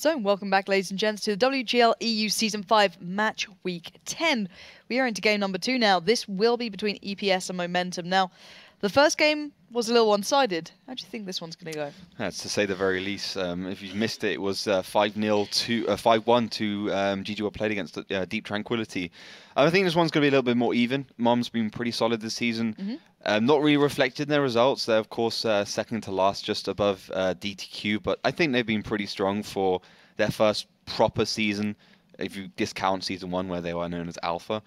So, welcome back, ladies and gents, to the WGL EU Season 5 Match Week 10. We are into game number 2 now. This will be between EPS and Momentum. Now, the first game was a little one-sided. How do you think this one's going to go? That's to say the very least. If you missed it, it was 5-0 to 5-1 to GGL played against Deep Tranquility. I think this one's going to be a little bit more even. Mom's been pretty solid this season. Not really reflected in their results. They're, of course, second to last, just above DTQ. But I think they've been pretty strong for their first proper season, if you discount Season 1, where they were known as Alpha.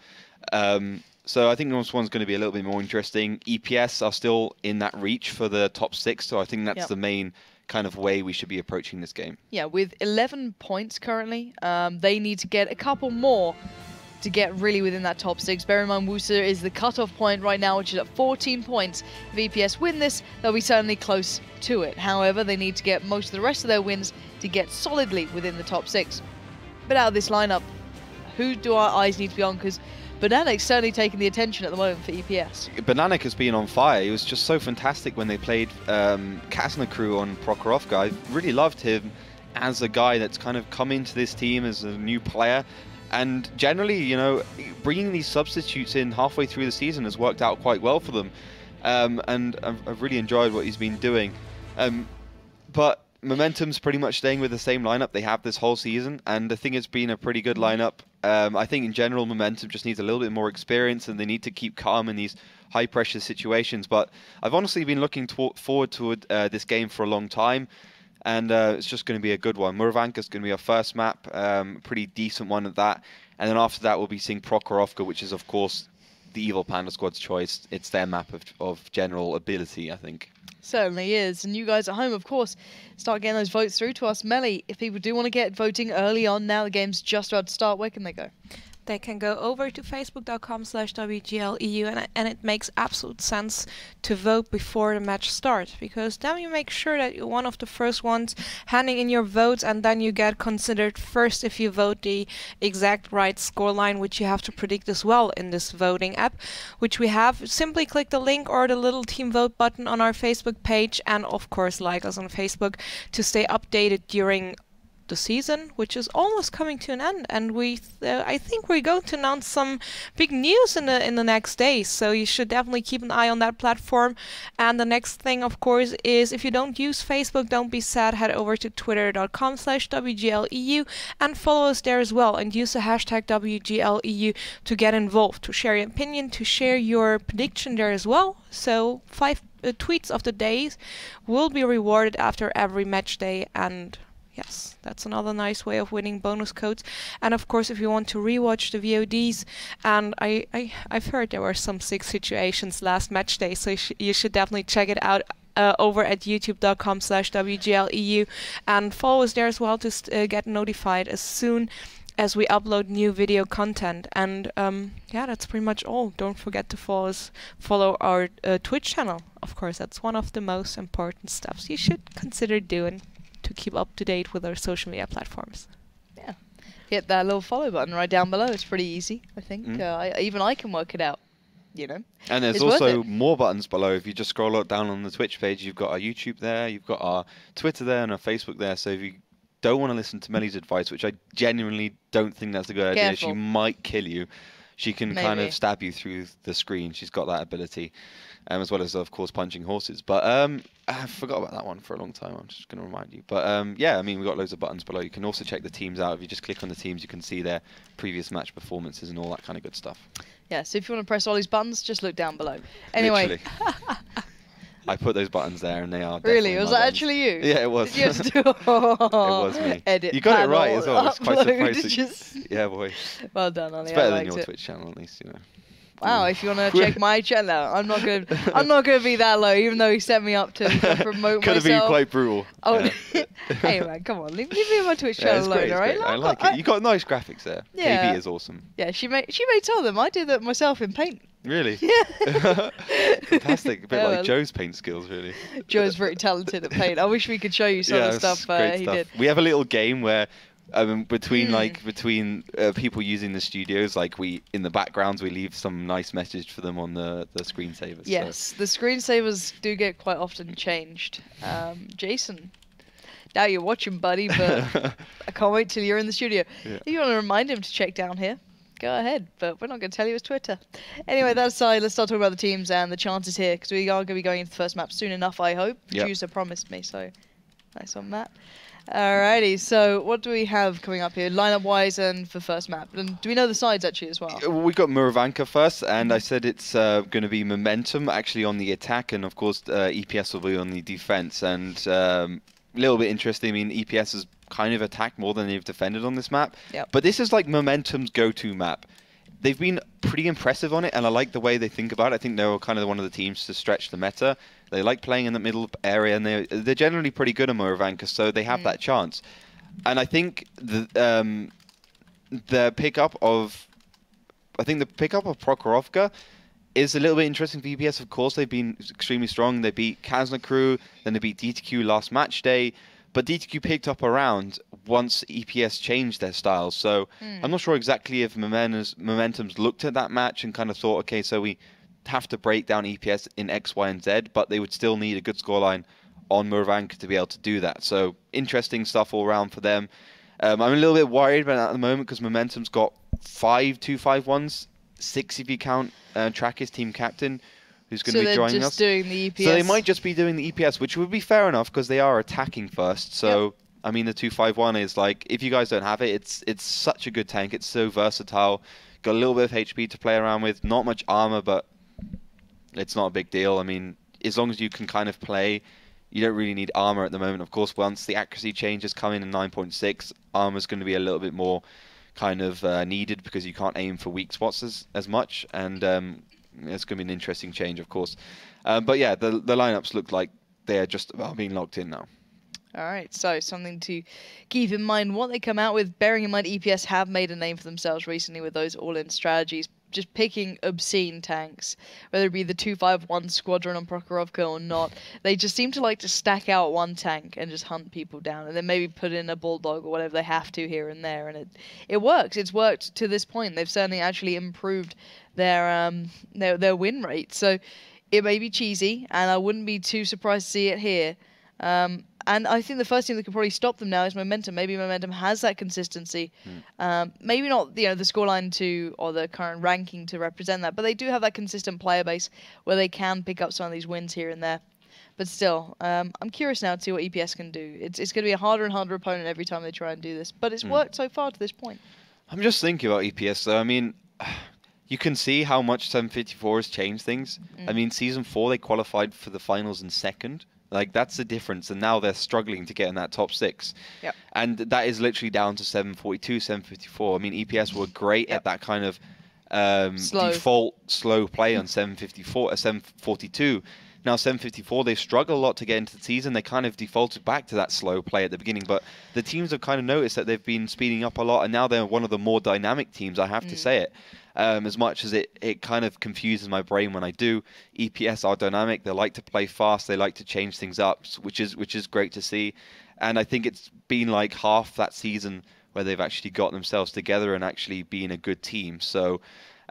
So I think this one's going to be a little bit more interesting. EPS are still in that reach for the top 6, so I think that's the main kind of way we should be approaching this game. Yeah, with 11 points currently, they need to get a couple more to get really within that top 6. Bear in mind, Wusa is the cutoff point right now, which is at 14 points. If EPS win this, they'll be certainly close to it. However, they need to get most of the rest of their wins to get solidly within the top 6. But out of this lineup, who do our eyes need to be on? Because Bananic's certainly taking the attention at the moment for EPS. Bananic has been on fire. He was just so fantastic when they played Kasna Crew on Prokhorovka. I really loved him as a guy that's kind of come into this team as a new player. And generally, you know, bringing these substitutes in halfway through the season has worked out quite well for them. And I've really enjoyed what he's been doing. But Momentum's pretty much staying with the same lineup they have this whole season, and I think it's been a pretty good lineup. I think in general Momentum just needs a little bit more experience, and they need to keep calm in these high-pressure situations. But I've honestly been looking forward to this game for a long time, and it's just going to be a good one. Muravanka's going to be our first map, pretty decent one at that. And then after that we'll be seeing Prokhorovka, which is of course the Evil Panda Squad's choice. It's their map of general ability, I think. Certainly is. And you guys at home, of course, start getting those votes through to us. Melly, if people do want to get voting early on now, the game's just about to start, where can they go? They can go over to facebook.com/WGLEU, and it makes absolute sense to vote before the match starts, because then you make sure that you're one of the first ones handing in your votes, and then you get considered first if you vote the exact right scoreline, which you have to predict as well in this voting app, which we have. Simply click the link or the little team vote button on our Facebook page, and of course like us on Facebook to stay updated during the season, which is almost coming to an end, and I think we're going to announce some big news in the next days, so you should definitely keep an eye on that platform. And the next thing, of course, is if you don't use Facebook, don't be sad, head over to twitter.com/WGLEU and follow us there as well, and use the hashtag WGLEU to get involved, to share your opinion, to share your prediction there as well. So 5 tweets of the days will be rewarded after every match day, and yes, that's another nice way of winning bonus codes. And of course, if you want to rewatch the VODs, and I've heard there were some sick situations last match day, so you should definitely check it out over at youtube.com/WGLEU, and follow us there as well to get notified as soon as we upload new video content. And yeah, that's pretty much all. Don't forget to follow our Twitch channel. Of course, that's one of the most important steps you should consider doing to keep up to date with our social media platforms. Yeah, hit that little follow button right down below. It's pretty easy, I think. Even I can work it out, you know. And there's also more buttons below. If you just scroll down on the Twitch page, you've got our YouTube there, you've got our Twitter there, and our Facebook there. So if you don't want to listen to Melly's advice, which I genuinely don't think that's a good idea, she might kill you. She can kind of stab you through the screen. She's got that ability. As well as, of course, punching horses. But I forgot about that one for a long time. I'm just going to remind you. But yeah, I mean, we've got loads of buttons below. You can also check the teams out. If you just click on the teams, you can see their previous match performances and all that kind of good stuff. Yeah, so if you want to press all these buttons, just look down below. Anyway. I put those buttons there, and they are really. Was that actually you? Yeah, it was. Did you have to do it was me. Edit. You got it right as well. It's quite surprising. Just yeah, boy. Well done, Ollie. It's better than your Twitch channel, at least, you know. Wow, if you want to check my channel out, I'm not going to be that low, even though he set me up to promote Could myself. have been quite brutal. Oh, hey man, come on, leave me on my Twitch channel alone, alright? I like it. You got nice graphics there. Yeah. KB is awesome. Yeah, she made some of them. I did that myself in Paint. Really? Yeah. Fantastic. A bit like Joe's paint skills, really. Joe's very talented at Paint. I wish we could show you some of the stuff he did. We have a little game where between people using the studios, like in the backgrounds we leave some nice message for them on the screensavers. Yes, so. The screensavers do get quite often changed. Jason Doubt you're watching, buddy, but I can't wait till you're in the studio. Yeah. If you want to remind him to check down here, go ahead, but we're not going to tell you his Twitter. Anyway, that aside, let's start talking about the teams and the chances here, because we are going to be going into the first map soon enough, I hope. Producer promised me, so nice on that. Alrighty, so what do we have coming up here, lineup-wise and for first map? And do we know the sides, actually, as well? We've got Muravanka first, and I said it's going to be Momentum, actually, on the attack, and, of course, EPS will be on the defense. And a little bit interesting, I mean, EPS has kind of attacked more than they've defended on this map. Yep. But this is like Momentum's go-to map. They've been pretty impressive on it, and I like the way they think about it. I think they're kind of one of the teams to stretch the meta. They like playing in the middle area, and they're generally pretty good at Muravanka, so they have that chance. And I think the pickup of Prokhorovka is a little bit interesting for EPS. Of course, they've been extremely strong. They beat Kazna Crew, then they beat DTQ last match day. But DTQ picked up a round once EPS changed their style. So I'm not sure exactly if Momentum's looked at that match and kind of thought, okay, so we have to break down EPS in X, Y, and Z, but they would still need a good scoreline on Muravanka to be able to do that. So interesting stuff all around for them. I'm a little bit worried about that at the moment because Momentum's got 5 2-5-1s, 6 if you count Track's team captain, who's going to be joining us. So they're just doing the EPS. So they might just be doing the EPS, which would be fair enough because they are attacking first. So I mean, the 2-5-1 is like, if you guys don't have it, it's such a good tank. It's so versatile. Got a little bit of HP to play around with. Not much armor, but it's not a big deal. I mean, as long as you can kind of play, you don't really need armor at the moment. Of course, once the accuracy changes come in 9.6, armor's going to be a little bit more kind of needed because you can't aim for weak spots as much. And it's going to be an interesting change, of course. But yeah, the lineups look like they're just about being locked in now. All right, so something to keep in mind what they come out with, bearing in mind EPS have made a name for themselves recently with those all-in strategies, just picking obscene tanks, whether it be the 2-5-1 squadron on Prokhorovka or not. They just seem to like to stack out one tank and just hunt people down, and then maybe put in a bulldog or whatever they have to here and there, and it works. It's worked to this point. They've certainly actually improved their win rate, so it may be cheesy, and I wouldn't be too surprised to see it here. And I think the first thing that could probably stop them now is Momentum. Maybe Momentum has that consistency. Maybe not the scoreline or the current ranking to represent that, but they do have that consistent player base where they can pick up some of these wins here and there. But still, I'm curious now to see what EPS can do. It's going to be a harder and harder opponent every time they try and do this, but it's worked so far to this point. I'm just thinking about EPS though. I mean, you can see how much 754 has changed things. I mean, Season 4 they qualified for the finals in second. Like, that's the difference, and now they're struggling to get in that top 6. Yep. And that is literally down to 742, 754. I mean, EPS were great at that kind of default slow play on 742. Now, 754, they struggle a lot to get into the season. They kind of defaulted back to that slow play at the beginning, but the teams have kind of noticed that they've been speeding up a lot, and now they're one of the more dynamic teams, I have to say it. As much as it kind of confuses my brain when I do. EPS are dynamic. They like to play fast. They like to change things up, which is great to see. And I think it's been like half that season where they've actually got themselves together and actually being a good team. So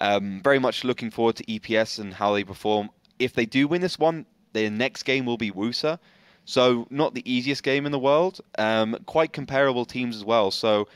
very much looking forward to EPS and how they perform. If they do win this one, their next game will be Wusa. So not the easiest game in the world. Quite comparable teams as well. So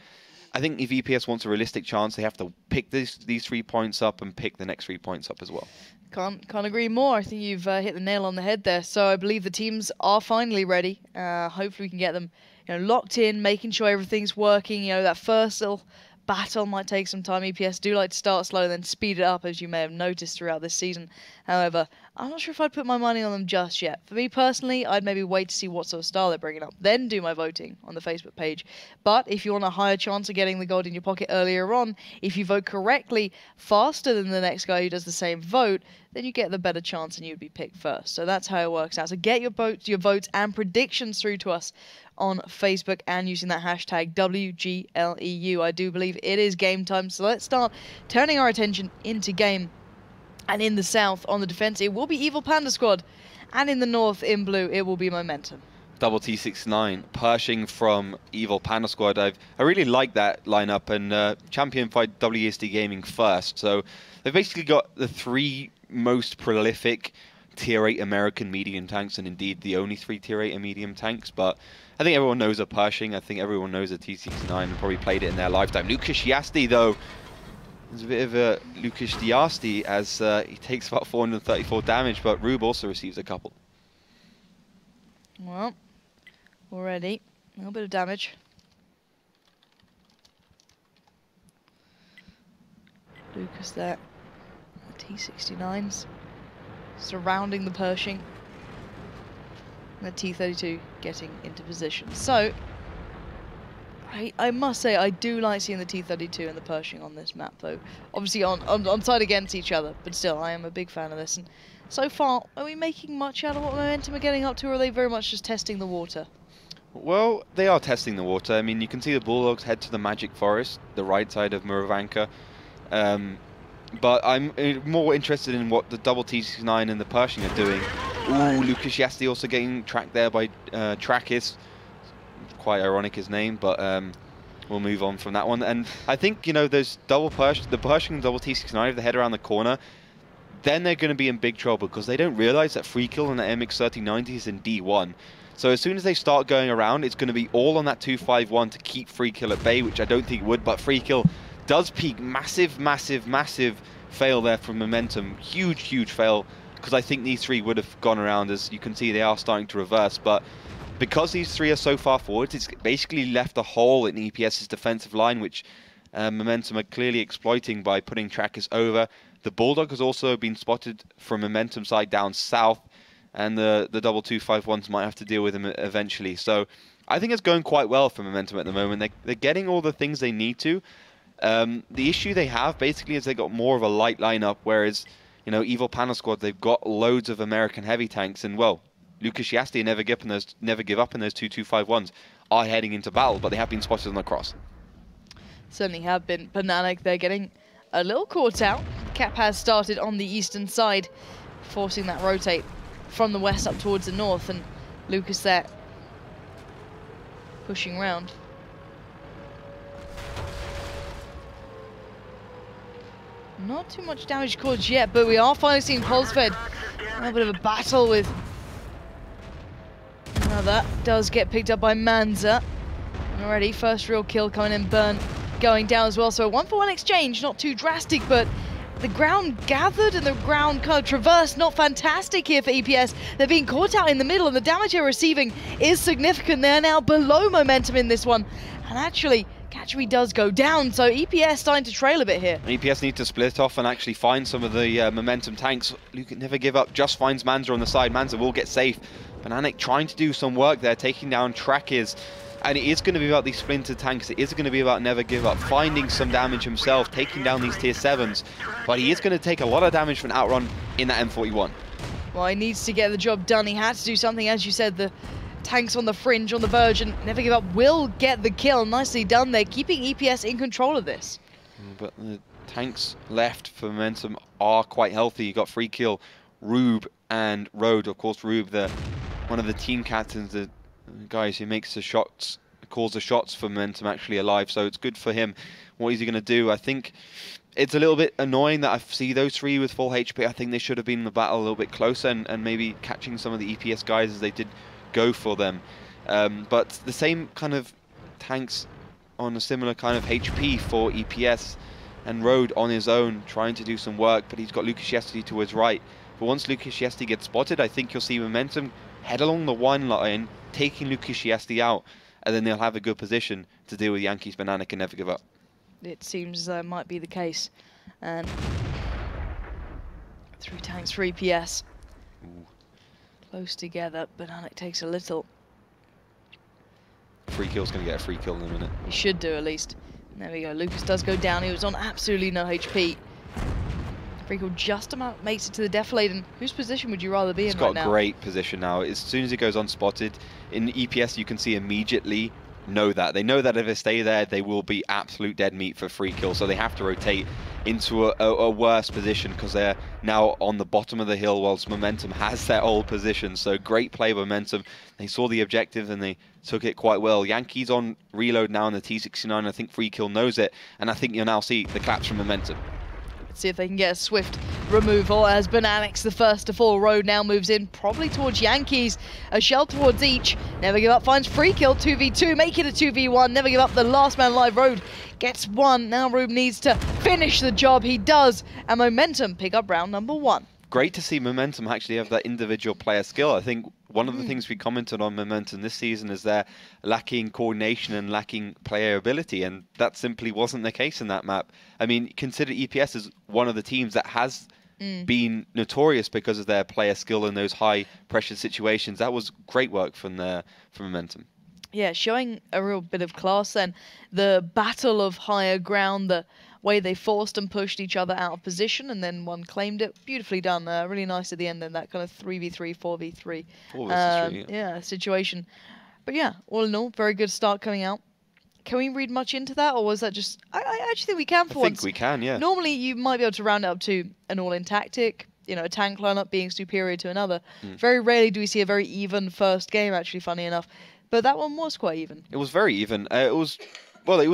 I think if EPS wants a realistic chance, they have to pick these 3 points up and pick the next 3 points up as well. Can't agree more. I think you've hit the nail on the head there. So I believe the teams are finally ready. Hopefully we can get them locked in, making sure everything's working. That first little battle might take some time. EPS do like to start slow and then speed it up, as you may have noticed throughout this season. However, I'm not sure if I'd put my money on them just yet. For me personally, I'd maybe wait to see what sort of style they're bringing up, then do my voting on the Facebook page. But if you want a higher chance of getting the gold in your pocket earlier on, if you vote correctly faster than the next guy who does the same vote, then you get the better chance and you'd be picked first. So that's how it works out. So get your votes and predictions through to us on Facebook and using that hashtag WGLEU. I do believe it is game time, so let's start turning our attention into game. And in the south, on the defense, it will be Evil Panda Squad. And in the north, in blue, it will be Momentum. Double T69, Pershing from Evil Panda Squad. I really like that lineup, and championed by WSD Gaming first. So they've basically got the 3 most prolific tier 8 American medium tanks, and indeed the only 3 tier 8 medium tanks. But I think everyone knows a Pershing. I think everyone knows a T69 and probably played it in their lifetime. Lucas Shiasti, though, is a bit of a Lucas Diasti, as he takes about 434 damage, but Rube also receives a couple. Well, already a little bit of damage. Lucas there. The T69s surrounding the Pershing. And the T32 getting into position. So, I must say, I do like seeing the T32 and the Pershing on this map, though. Obviously on side against each other, but still, I am a big fan of this. And so far, are we making much out of what Momentum are getting up to, or are they very much just testing the water? Well, they are testing the water. I mean, you can see the Bulldogs head to the Magic Forest, the right side of Muravanka. But I'm more interested in what the double T69 and the Pershing are doing. Ooh, Lucas Yasti also getting tracked there by Trakis. Quite ironic, his name, but we'll move on from that one. And I think, you know, those the Pershing and double T69, if they head around the corner, then they're going to be in big trouble, because they don't realize that free kill on the MX-3090 is in D1. So as soon as they start going around, it's going to be all on that 251 to keep free kill at bay, which I don't think it would, but free kill does peak. Massive, massive, massive fail there from Momentum. Huge, huge fail, because I think these 3 would have gone around. As you can see, they are starting to reverse, but because these 3 are so far forward, it's basically left a hole in EPS's defensive line, which Momentum are clearly exploiting by putting trackers over. The Bulldog has also been spotted from Momentum side down south, and the double 251s might have to deal with him eventually. So I think it's going quite well for Momentum at the moment. They're getting all the things they need to. The issue they have basically is they got more of a light lineup, whereas, you know, Evil Panel Squad, they've got loads of American heavy tanks, and well, Lucas Shiasti never give up in those 251s are heading into battle, but they have been spotted on the cross. Certainly have been. Bananek, they're getting a little caught out. Cap has started on the eastern side, forcing that rotate from the west up towards the north, and Lucas there pushing round. Not too much damage caused yet, but we are finally seeing Pulsefed. A little bit of a battle with... Now that does get picked up by Manza. And already, first real kill coming in, Burn going down as well. So a 1-for-1 exchange, not too drastic, but the ground gathered and the ground kind of traversed, not fantastic here for EPS. They're being caught out in the middle, and the damage they're receiving is significant. They're now below Momentum in this one. And actually, Catchery does go down, so EPS starting to trail a bit here. EPS need to split off and actually find some of the Momentum tanks. Luke Never Give Up just finds Manza on the side. Manza will get safe. Bananek trying to do some work there, taking down Trakis. And it is going to be about these splintered tanks. It is going to be about Never Give Up, finding some damage himself, taking down these tier 7s. But he is going to take a lot of damage from an outrun in that M41. Well, he needs to get the job done. He had to do something, as you said, the tanks on the fringe, on the verge, and Never Give Up will get the kill. Nicely done there, keeping EPS in control of this. But the tanks left for Momentum are quite healthy. You got free kill, Rube and Road. Of course, Rube, one of the team captains, the guys who makes the shots, calls the shots for Momentum, actually alive. So it's good for him. What is he going to do? I think it's a little bit annoying that I see those 3 with full HP. I think they should have been in the battle a little bit closer and maybe catching some of the EPS guys as they did go for them. But the same kind of tanks on a similar kind of HP for EPS, and Road on his own trying to do some work, but he's got Lucas Yesti to his right. But once Lucas Yesti gets spotted, I think you'll see Momentum head along the one line, taking Lucas Yesti out, and then they'll have a good position to deal with Yankees, Bananek, and Never Give Up. It seems that might be the case. And 3 tanks for EPS. Ooh. Close together, Bananek takes a little. Free kill's going to get a free kill in a minute. He should do, at least. And there we go. Lucas does go down. He was on absolutely no HP. Free kill just about makes it to the defilade. And whose position would you rather be in right now? He's got a great position now. As soon as he goes unspotted, in EPS you can see immediately they know that if they stay there, they will be absolute dead meat for free kill. So they have to rotate into a worse position, because they're now on the bottom of the hill whilst Momentum has their old position. So great play Momentum. They saw the objective and they took it quite well. Yankees on reload now in the T69. I think free kill knows it, and I think you'll now see the claps from Momentum. Let's see if they can get a swift removal as Bananix the first to fall. Road now moves in, probably towards Yankees. A shell towards each. Never Give Up finds free kill, 2v2, make it a 2v1. Never Give Up, the last man alive. Road gets one. Now Rube needs to finish the job. He does. And Momentum pick up round number 1. Great to see Momentum actually have that individual player skill. I think one of the things we commented on Momentum this season is they're lacking coordination and lacking player ability, and that simply wasn't the case in that map. I mean, consider EPS as one of the teams that has been notorious because of their player skill in those high pressure situations. That was great work from Momentum. Yeah, showing a real bit of class then. The battle of higher ground, the way they forced and pushed each other out of position, and then one claimed it. Beautifully done. Really nice at the end, then that kind of 3v3, 4v3 yeah, situation. But yeah, all in all, very good start coming out. Can we read much into that, or was that just... I actually think we can for once. I think we can, yeah. Normally, you might be able to round it up to an all-in tactic, you know, a tank lineup being superior to another. Very rarely do we see a very even first game, actually, funny enough. But that one was quite even. It was very even. It was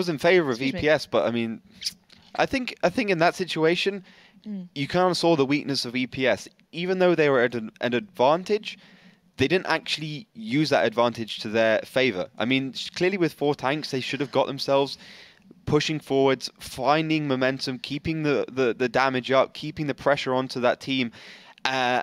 in favour of EPS, but I mean... I think in that situation, you kind of saw the weakness of EPS. Even though they were at an advantage, they didn't actually use that advantage to their favour. I mean, clearly with 4 tanks, they should have got themselves pushing forwards, finding momentum, keeping the damage up, keeping the pressure onto that team.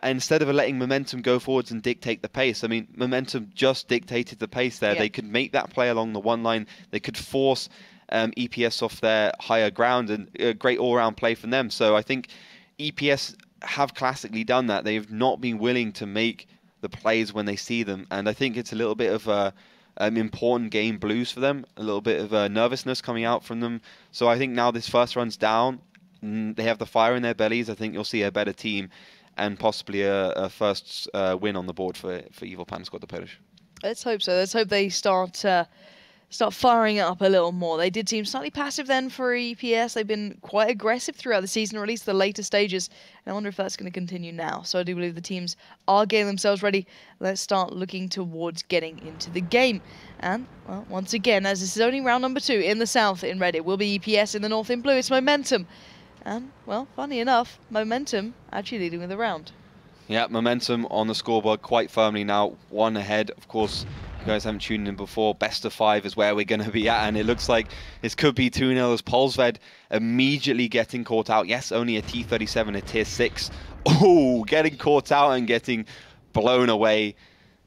Instead of letting Momentum go forwards and dictate the pace. I mean, Momentum just dictated the pace there. Yeah. They could make that play along the one line. They could force... EPS off their higher ground, and a great all-round play from them. So I think EPS have classically done that. They've not been willing to make the plays when they see them, and I think it's a little bit of important game blues for them, a little bit of nervousness coming out from them. So I think now this first run's down, they have the fire in their bellies. I think you'll see a better team and possibly a first win on the board for Evil Panda Squad, the Polish. Let's hope so. Let's hope they start firing it up a little more. They did seem slightly passive then for EPS. They've been quite aggressive throughout the season, or at least the later stages. And I wonder if that's going to continue now. So I do believe the teams are getting themselves ready. Let's start looking towards getting into the game. And, well, once again, as this is only round number 2 in the south in red, it will be EPS. In the north in blue, it's Momentum. And, well, funny enough, Momentum actually leading with the round. Yeah, Momentum on the scoreboard quite firmly now, 1 ahead. Of course, you guys haven't tuned in before, best of 5 is where we're going to be at, and it looks like this could be 2-0 as Polsved immediately getting caught out. Yes, only a T37, a tier 6. Oh, getting caught out and getting blown away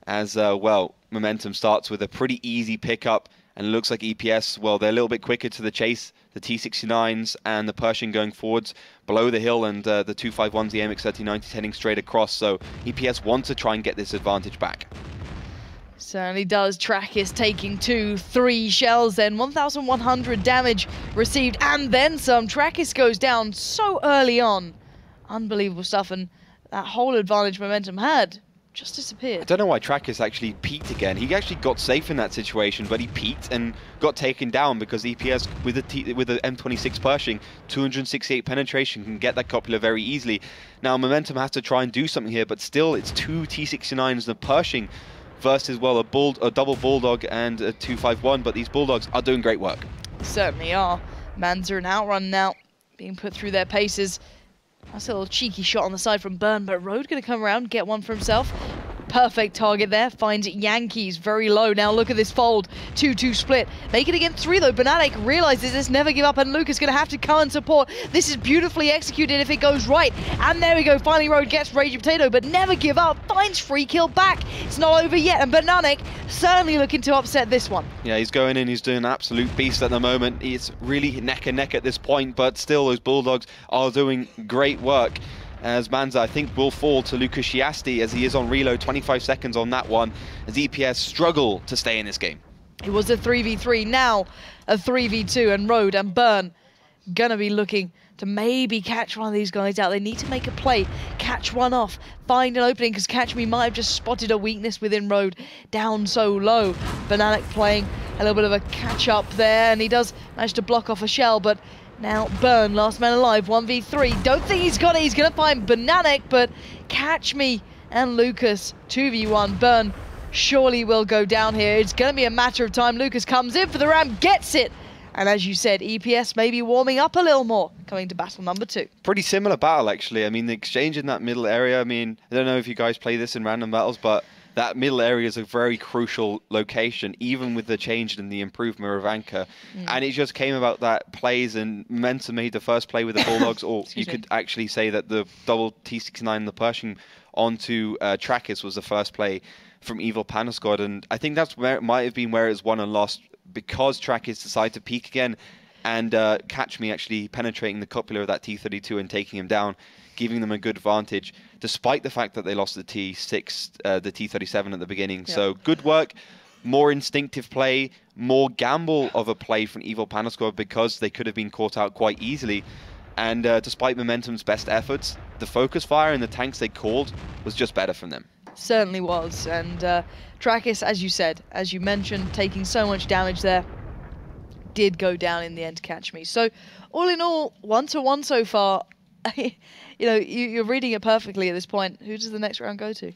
as, well, Momentum starts with a pretty easy pickup, and it looks like EPS, well, they're a little bit quicker to the chase. The T69s and the Pershing going forwards below the hill, and the 251s, the AMX-3090 heading straight across, so EPS want to try and get this advantage back. Certainly does. Trackis taking 3 shells then. 1,100 damage received and then some. Trackis goes down so early on. Unbelievable stuff, and that whole advantage Momentum had just disappeared. I don't know why Trackis actually peaked again. He actually got safe in that situation, but he peaked and got taken down because EPS with the M26 Pershing, 268 penetration, can get that copula very easily. Now Momentum has to try and do something here, but still it's 2 T69s and a Pershing versus, well, a double Bulldog and a 251, but these Bulldogs are doing great work. Certainly are. Manzer and Outrun now being put through their paces. That's a little cheeky shot on the side from Burn, but Road going to come around, get one for himself. Perfect target there, finds Yankees very low. Now look at this fold, 2-2 split. Make it against 3 though. Banatic realizes this, Never Give Up, and Luke is going to have to come and support. This is beautifully executed if it goes right. And there we go, finally Road gets Raging Potato, but Never Give Up finds free kill back. It's not over yet, and Banatic certainly looking to upset this one. Yeah, he's going in, he's doing an absolute beast at the moment. It's really neck and neck at this point, but still those Bulldogs are doing great work. As Manza, I think, will fall to Lucas Shiasti as he is on reload, 25 seconds on that one, as EPS struggle to stay in this game. It was a 3v3, now a 3v2, and Road and Burn gonna be looking to maybe catch one of these guys out. They need to make a play, catch one off, find an opening, because Catch Me might have just spotted a weakness within Road, down so low. Bananic playing a little bit of a catch-up there, and he does manage to block off a shell, but now Burn, last man alive, 1v3. Don't think he's got it. He's going to find Bananic, but Catch Me and Lucas, 2v1. Burn surely will go down here. It's going to be a matter of time. Lucas comes in for the ram, gets it, And as you said, EPS may be warming up a little more coming to battle number 2. Pretty similar battle, actually. I mean, the exchange in that middle area, I mean, I don't know if you guys play this in random battles, but that middle area is a very crucial location, even with the change in the improved Muravanka. And it just came about that plays, and Momentum made the first play with the Bulldogs, or you could actually say that the double T69 and the Pershing onto Trackis was the first play from Evil Panda Squad. And I think that's where it might have been where it was won and lost, because Trackis decided to peek again and catch me actually penetrating the cupola of that T32 and taking him down, giving them a good advantage, despite the fact that they lost the T6, the T37 at the beginning. Yep. So good work, more instinctive play, more gamble of a play from Evil Panda Squad, because they could have been caught out quite easily. And despite Momentum's best efforts, the focus fire and the tanks they called was just better from them. Certainly was. And Trackis, as you said, as you mentioned, taking so much damage there, did go down in the end to catch me. So all in all, 1-1 so far. You know, you're reading it perfectly at this point. Who does the next round go to?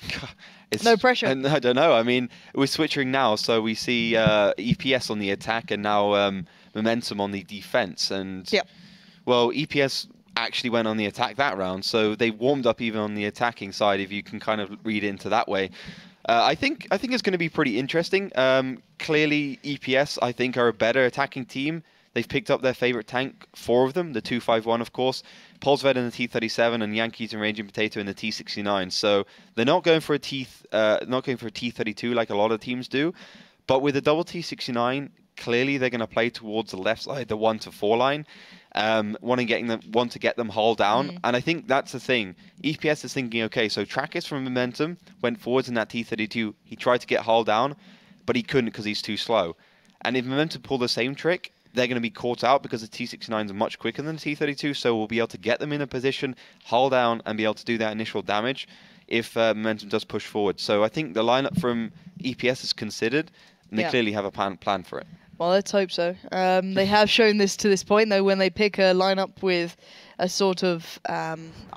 No pressure. And I don't know. I mean, we're switching now, so we see EPS on the attack and now Momentum on the defense. And well, EPS actually went on the attack that round, so they warmed up even on the attacking side, if you can kind of read it into that way. I think it's going to be pretty interesting. Clearly, EPS, I think, are a better attacking team. They've picked up their favorite tank, 4 of them, the 251, of course, Polsved in the T37, and Yankees and Raging Potato in the T69. So they're not going for a T32 like a lot of teams do. But with the double T69, clearly they're going to play towards the left side, the 1 to 4 line. Want to get them hull down, and I think that's the thing. EPS is thinking, okay, so Trackis from Momentum went forwards in that T32. He tried to get hull down, but he couldn't because he's too slow. And if Momentum pull the same trick, they're going to be caught out because the T69s are much quicker than the T32, so we'll be able to get them in a position, hull down, and be able to do that initial damage if Momentum does push forward. So I think the lineup from EPS is considered, and they clearly have a plan for it. Well, let's hope so. They have shown this to this point, though. When they pick a lineup with a sort of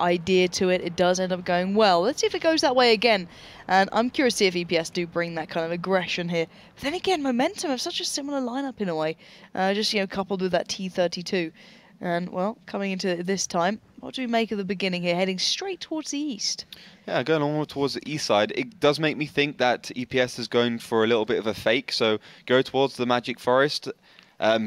idea to it, it does end up going well. Let's see if it goes that way again. And I'm curious to see if EPS do bring that kind of aggression here. But then again, Momentum have such a similar lineup in a way, just, you know, coupled with that T32. And, well, coming into this time, what do we make of the beginning here, heading straight towards the east? Yeah, going on towards the east side, it does make me think that EPS is going for a little bit of a fake. So go towards the Magic Forest,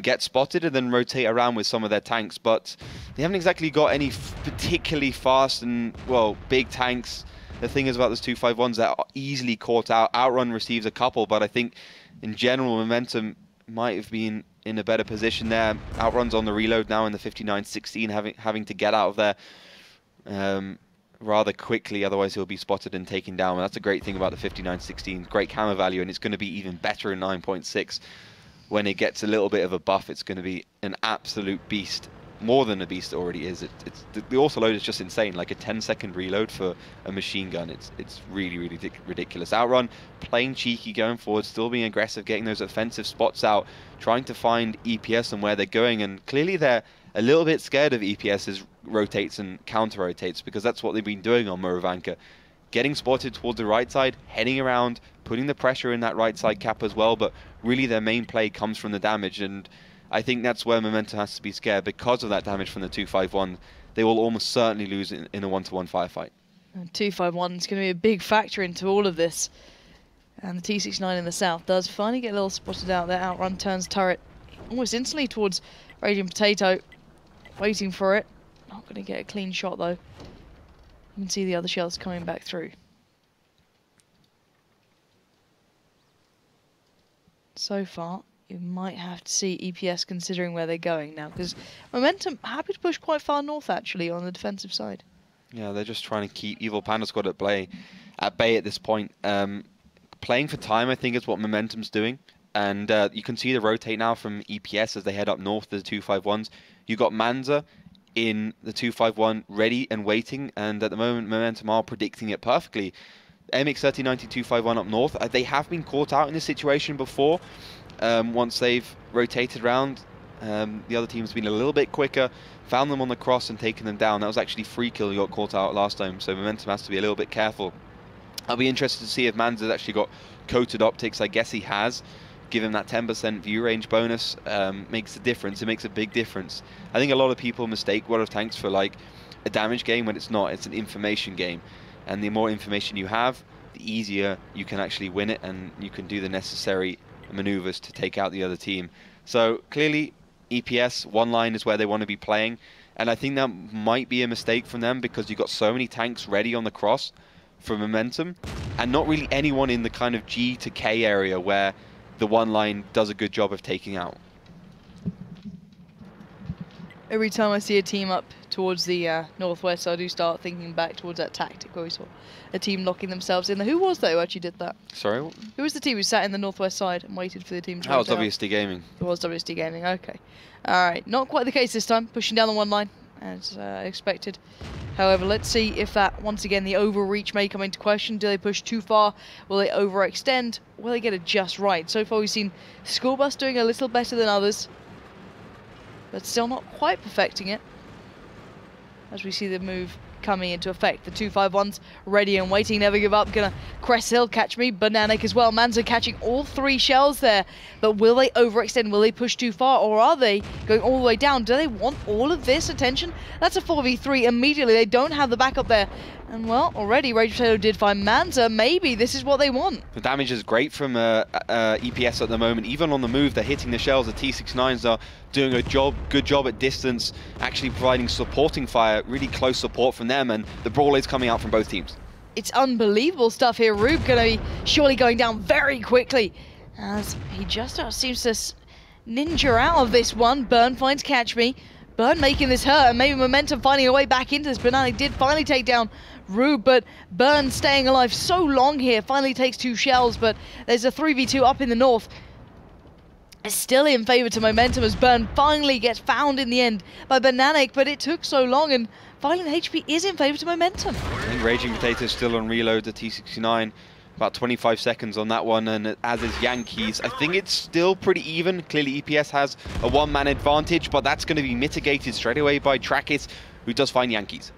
get spotted, and then rotate around with some of their tanks. But they haven't exactly got any particularly fast and, well, big tanks. The thing is about those 251s that are easily caught out. Outrun receives a couple, but I think in general, Momentum might have been in a better position there. Outrun's on the reload now in the 59-16, having to get out of there rather quickly, otherwise he'll be spotted and taken down. And that's a great thing about the 59-16, great camo value, and it's going to be even better in 9.6. When it gets a little bit of a buff, it's going to be an absolute beast. More than a beast it already is. The auto load is just insane, like a 10-second reload for a machine gun. It's really, really ridiculous. Outrun, playing cheeky, going forward, still being aggressive, getting those offensive spots out, trying to find EPS and where they're going, and clearly they're a little bit scared of EPS's rotates and counter-rotates, because that's what they've been doing on Muravanka. Getting spotted towards the right side, heading around, putting the pressure in that right side cap as well, but really their main play comes from the damage, and I think that's where Momentum has to be scared. Because of that damage from the 251, they will almost certainly lose in a 1-to-1 firefight. 251 is going to be a big factor into all of this. And the T69 in the south does finally get a little spotted out there. Outrun turns turret almost instantly towards Raging Potato, waiting for it. Not going to get a clean shot though. You can see the other shells coming back through. So far, you might have to see EPS considering where they're going now, because Momentum happy to push quite far north actually on the defensive side. Yeah, they're just trying to keep Evil Panda Squad at bay at this point. Playing for time, I think, is what Momentum's doing. And you can see the rotate now from EPS as they head up north to the 251s. You got Manza in the 251 ready and waiting, and at the moment Momentum are predicting it perfectly. MX-3090 251 up north. They have been caught out in this situation before. Once they've rotated around, the other team's been a little bit quicker, found them on the cross and taken them down. That was actually free kill who got caught out last time, so Momentum has to be a little bit careful. I'll be interested to see if Manza's actually got coated optics. I guess he has, give him that 10% view range bonus, makes a difference. It makes a big difference. I think a lot of people mistake World of Tanks for like a damage game when it's not. It's an information game. And the more information you have, the easier you can actually win it, and you can do the necessary maneuvers to take out the other team. So clearly, EPS, one line is where they want to be playing. And I think that might be a mistake from them because you've got so many tanks ready on the cross for momentum, and not really anyone in the kind of G to K area where the one line does a good job of taking out. Every time I see a team up towards the northwest, I do start thinking back towards that tactic where we saw a team locking themselves in there. Who was that who actually did that? Sorry? Who was the team who sat in the northwest side and waited for the team to That was rotate WSD Gaming. It was WSD Gaming, okay. Alright, not quite the case this time, pushing down the one line as expected. However, let's see if that, once again, the overreach may come into question. Do they push too far? Will they overextend? Will they get it just right? So far we've seen School Bus doing a little better than others, but still not quite perfecting it. As we see the move coming into effect. The 251's ready and waiting, never give up. Gonna Crest Hill catch me, Bananic as well. Manza catching all 3 shells there. But will they overextend? Will they push too far? Or are they going all the way down? Do they want all of this attention? That's a 4v3 immediately. They don't have the backup there. And well, already Rage Potato did find Manza. Maybe this is what they want. The damage is great from EPS at the moment. Even on the move, they're hitting the shells. The T69s are doing a good job at distance, actually providing supporting fire, really close support from them, and the brawl is coming out from both teams. It's unbelievable stuff here. Rube going to be surely going down very quickly, as he just seems to ninja out of this one. Burn finds Catch Me. Burn making this hurt, and maybe Momentum finding a way back into this. Banana did finally take down Rube, but Burn staying alive so long here. Finally takes 2 shells, but there's a 3v2 up in the north. It's still in favor to Momentum as Burn finally gets found in the end by Bananic, but it took so long, and finally the HP is in favor to Momentum. I think Raging Potato is still on reload, the T69. About 25 seconds on that one, and as is Yankees. I think it's still pretty even. Clearly EPS has a one-man advantage, but that's going to be mitigated straight away by Trackit, who does find Yankees.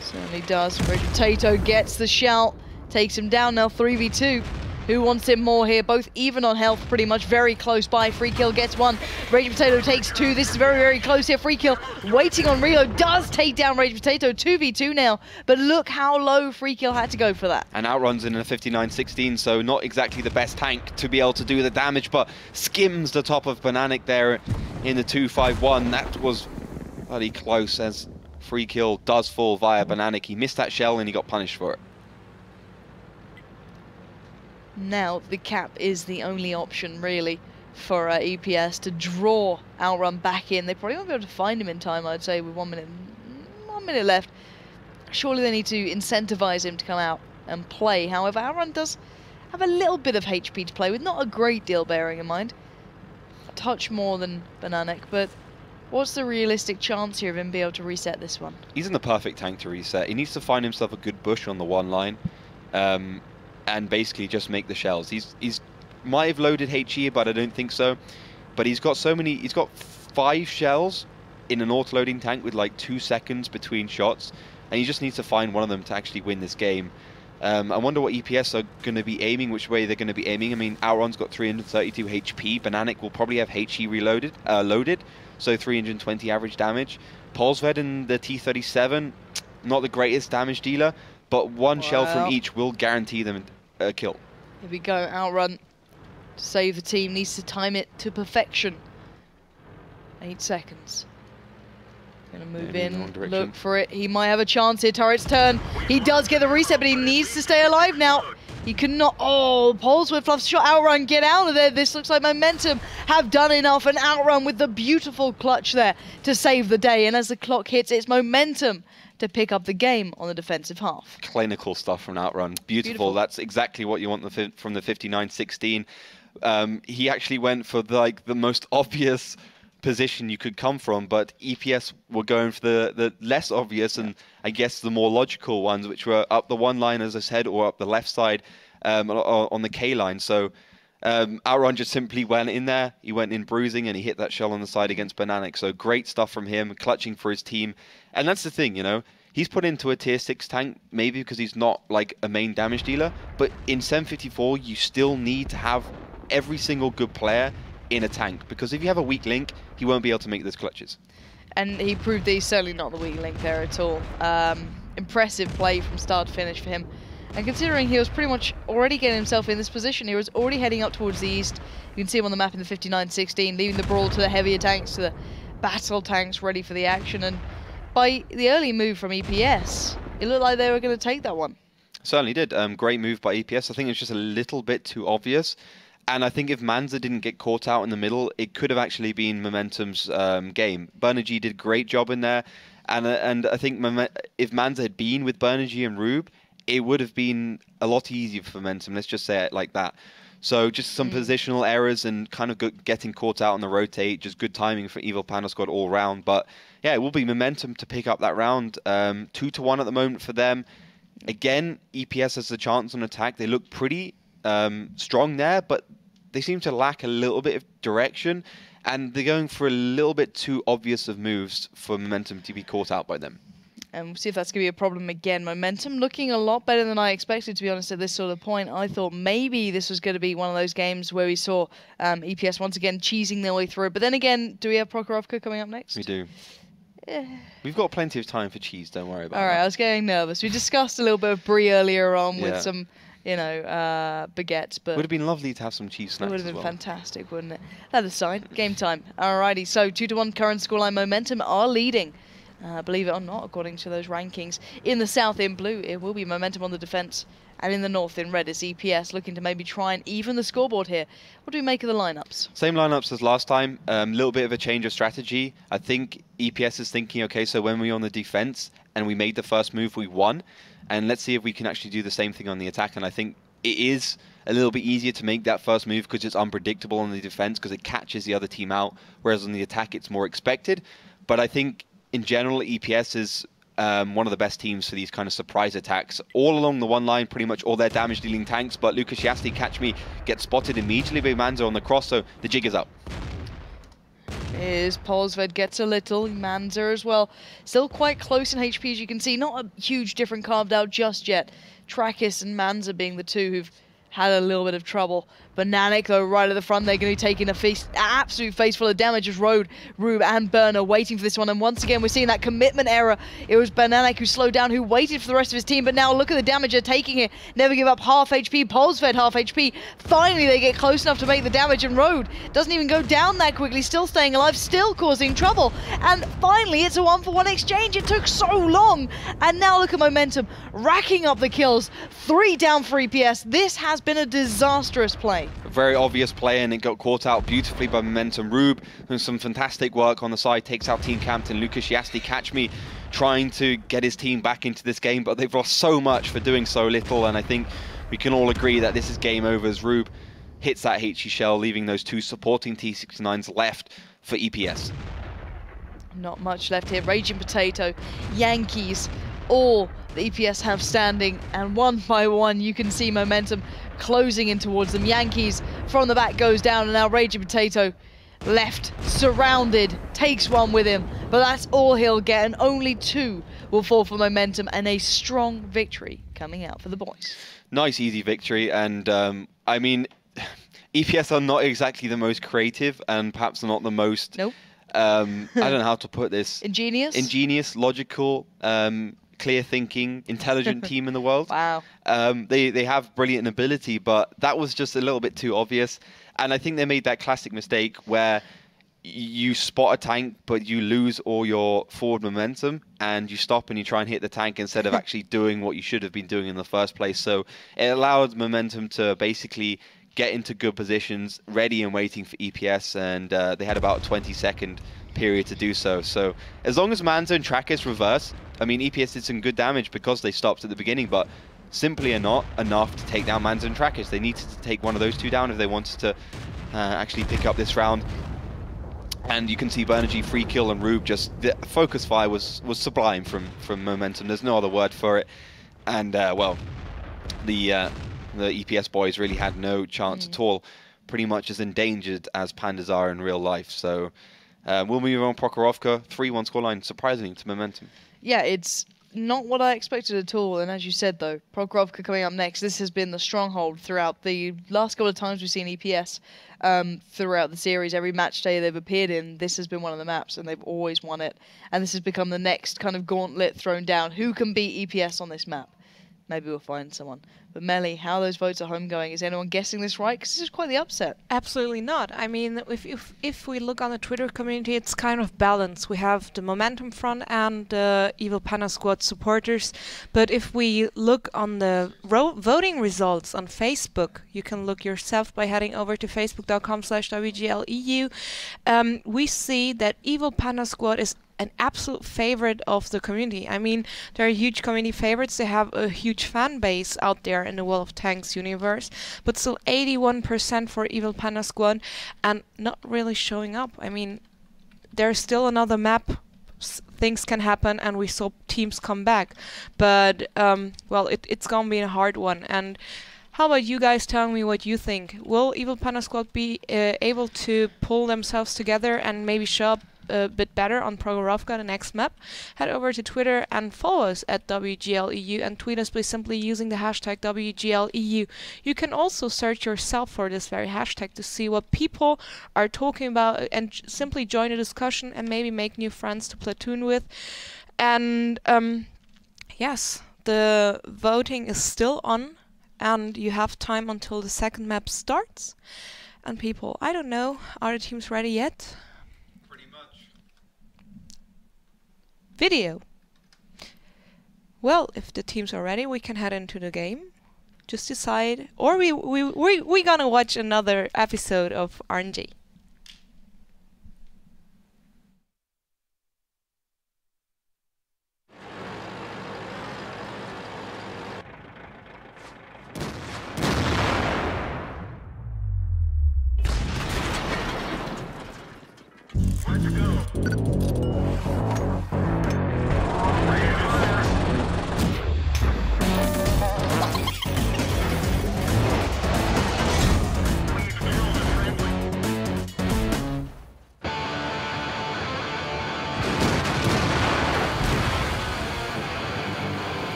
Certainly does. Rage Potato gets the shout, takes him down now, 3v2. Who wants him more here? Both even on health, pretty much very close by. Free Kill gets 1. Rage Potato takes 2. This is very, very close here. Free Kill waiting on reload, does take down Rage Potato. 2v2 now, but look how low Free Kill had to go for that. And outruns in a 59-16, so not exactly the best tank to be able to do the damage, but skims the top of Bananic there in the 251. That was bloody close, as Free Kill does fall via Bananic. He missed that shell and he got punished for it. Now the cap is the only option really for EPS to draw Outrun back in. They probably won't be able to find him in time, I'd say, with 1 minute left. Surely they need to incentivize him to come out and play. However, Outrun does have a little bit of HP to play with, not a great deal bearing in mind. A touch more than Bananic, but what's the realistic chance here of him being able to reset this one? He's in the perfect tank to reset. He needs to find himself a good bush on the one line. And basically just make the shells. He's might have loaded HE, but I don't think so. But he's got so many. He's got 5 shells in an auto-loading tank with like 2 seconds between shots, and he just needs to find one of them to actually win this game. I wonder what EPS are going to be aiming, which way they're going to be aiming. I mean, Ouron's got 332 HP. Bananic will probably have HE loaded, so 320 average damage. Polsved and the T37, not the greatest damage dealer, but one shell from each will guarantee them a kill. Here we go, Outrun to save the team, needs to time it to perfection. 8 seconds. Gonna move in, look for it. He might have a chance here, turret's turn. He does get the reset, but he needs to stay alive now. He cannot, oh, Polswood fluffs shot, Outrun, get out of there. This looks like Momentum have done enough, and Outrun with the beautiful clutch there to save the day. And as the clock hits, it's Momentum to pick up the game on the defensive half. Clinical stuff from Outrun. Beautiful. That's exactly what you want from the 59-16. He actually went for the most obvious position you could come from, but EPS were going for the less obvious and I guess the more logical ones, which were up the one line, as I said, or up the left side on the K line. So Outrun just simply went in there. He went in bruising and he hit that shell on the side against Bananic. So great stuff from him, clutching for his team. And that's the thing, you know, he's put into a tier 6 tank, maybe because he's not like a main damage dealer, but in 754 you still need to have every single good player in a tank, because if you have a weak link, he won't be able to make those clutches. And he proved that he's certainly not the weak link there at all. Impressive play from start to finish for him. And considering he was pretty much already getting himself in this position, he was already heading up towards the east. You can see him on the map in the 59-16, leaving the brawl to the heavier tanks, to the battle tanks ready for the action. And by the early move from EPS, it looked like they were going to take that one. Certainly did. Great move by EPS. I think it was just a little bit too obvious. And I think if Manza didn't get caught out in the middle, it could have actually been Momentum's game. Bernergy did a great job in there. And I think if Manza had been with Bernergy and Rube, it would have been a lot easier for Momentum. Let's just say it like that. So just some positional errors and kind of getting caught out on the rotate. Just good timing for Evil Panda Squad all round. But yeah, it will be Momentum to pick up that round. 2-1 at the moment for them. Again, EPS has the chance on attack. They look pretty strong there, but they seem to lack a little bit of direction. And they're going for a little bit too obvious of moves for Momentum to be caught out by them. And we'll see if that's going to be a problem again. Momentum looking a lot better than I expected, to be honest, at this sort of point. I thought maybe this was going to be one of those games where we saw EPS once again cheesing their way through. But then again, do we have Prokhorovka coming up next? We do. We've got plenty of time for cheese, don't worry about it. All right, I was getting nervous. We discussed a little bit of brie earlier on with some, you know, baguettes. But would have been lovely to have some cheese snacks. It would have been fantastic, wouldn't it? That aside, game time. Alrighty, so 2-1 current scoreline. Momentum are leading. Believe it or not, according to those rankings. In the south, in blue, it will be Momentum on the defense. And in the north, in red, it's EPS looking to maybe try and even the scoreboard here. What do we make of the lineups? Same lineups as last time. A little bit of a change of strategy. I think EPS is thinking, okay, so when we're on the defense and we made the first move, we won. And let's see if we can actually do the same thing on the attack. And I think it is a little bit easier to make that first move because it's unpredictable on the defense because it catches the other team out. Whereas on the attack, it's more expected. But I think in general, EPS is one of the best teams for these kind of surprise attacks. All along the one line, pretty much all their damage-dealing tanks, but Lucas Yasti, Catch Me, gets spotted immediately by Manza on the cross, so the jig is up. Is Polsved gets a little, Manza as well. Still quite close in HP, as you can see. Not a huge difference carved out just yet. Trackis and Manza being the two who've had a little bit of trouble. Bananic, though, right at the front, they're going to be taking a absolute face full of damage as Rube and Burner waiting for this one. And once again, we're seeing that commitment error. It was Bananic who slowed down, who waited for the rest of his team. But now look at the damage they're taking here. Never give up half HP. Polsved half HP. Finally, they get close enough to make the damage. And Rode doesn't even go down that quickly. Still staying alive, still causing trouble. And finally, it's a 1-for-1 exchange. It took so long. And now look at Momentum racking up the kills. 3 down for EPS. This has been a disastrous play. A very obvious play, and it got caught out beautifully by Momentum. Rube, doing some fantastic work on the side, takes out Team Captain. Lucas Yasti, Catch Me, trying to get his team back into this game, but they've lost so much for doing so little, and I think we can all agree that this is game over as Rube hits that HE shell, leaving those 2 supporting T69s left for EPS. Not much left here. Raging Potato, Yankees, all the EPS have standing, and one by one you can see Momentum closing in towards them. Yankees from the back goes down, and now Raging Potato left, surrounded, takes one with him, but that's all he'll get, and only 2 will fall for Momentum, and a strong victory coming out for the boys. Nice, easy victory, and I mean, EPS are not exactly the most creative, and perhaps not the most... Nope. I don't know how to put this. Ingenious, logical, clear thinking, intelligent team in the world. Wow. They have brilliant ability, but that was just a little bit too obvious. And I think they made that classic mistake where you spot a tank, but you lose all your forward momentum, and you stop and you try and hit the tank instead of actually doing what you should have been doing in the first place. So it allowed Momentum to basically get into good positions, ready and waiting for EPS, and they had about a 20-second period to do so. So as long as Manza and Trackis reverse, I mean, EPS did some good damage because they stopped at the beginning, but simply not enough to take down Manza and Trackis. They needed to take one of those 2 down if they wanted to actually pick up this round. And you can see Bernergy free kill, and Rube just, the focus fire was sublime from Momentum. There's no other word for it. And well, the EPS boys really had no chance at all, pretty much as endangered as Pandas are in real life. So we'll move on. Prokhorovka, 3-1 scoreline, surprisingly to Momentum. Yeah, it's not what I expected at all. And as you said, though, Prokhorovka coming up next, this has been the stronghold throughout the last couple of times we've seen EPS throughout the series. Every match day they've appeared in, this has been one of the maps, and they've always won it. And this has become the next kind of gauntlet thrown down. Who can beat EPS on this map? Maybe we'll find someone. But Melly, how are those votes at home going? Is anyone guessing this right? Because this is quite the upset. Absolutely not. I mean, if we look on the Twitter community, it's kind of balanced. We have the Momentum Front and the Evil Panda Squad supporters. But if we look on the voting results on Facebook, you can look yourself by heading over to facebook.com/WGLEU. We see that Evil Panda Squad is an absolute favorite of the community. I mean, they're huge community favorites. They have a huge fan base out there in the World of Tanks universe, but still 81% for Evil Panda Squad and not really showing up. I mean, there's still another map. Things can happen, and we saw teams come back. But, well, it's gonna be a hard one. And how about you guys telling me what you think? Will Evil Panda Squad be able to pull themselves together and maybe show up a bit better on Prokhorovka, the next map? Head over to Twitter and follow us at WGLEU and tweet us by simply using the hashtag WGLEU. You can also search yourself for this very hashtag to see what people are talking about and simply join a discussion and maybe make new friends to platoon with. And yes, the voting is still on and you have time until the second map starts. And people, I don't know, are the teams ready yet? Video. Well, if the teams are ready, we can head into the game. Just decide, or we gonna watch another episode of RNG. Let's go.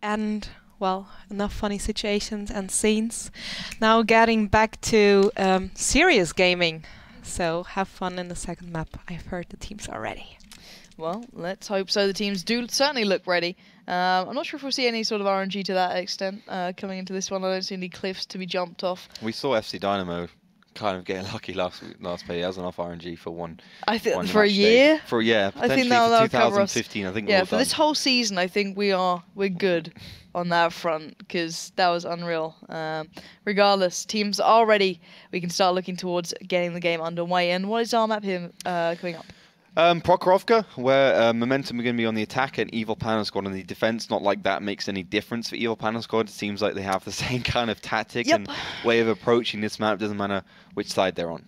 And, well, enough funny situations and scenes. Now getting back to serious gaming. So have fun in the second map. I've heard the teams are ready. Well, let's hope so. The teams do certainly look ready. I'm not sure if we'll see any sort of RNG to that extent coming into this one. I don't see any cliffs to be jumped off. We saw FC Dynamo kind of getting lucky last play. He has enough RNG for one. I think one for a match year. day. For potentially I think that'll for cover us. 2015. I think Yeah, we're for this whole season, I think we're good on that front because that was unreal. Regardless, teams are ready. We can start looking towards getting the game underway. And what is our map here coming up? Prokhorovka, where Momentum are going to be on the attack and Evil Panda Squad on the defense. Not like that makes any difference for Evil Panda Squad. It seems like they have the same kind of tactic and way of approaching this map. Doesn't matter which side they're on.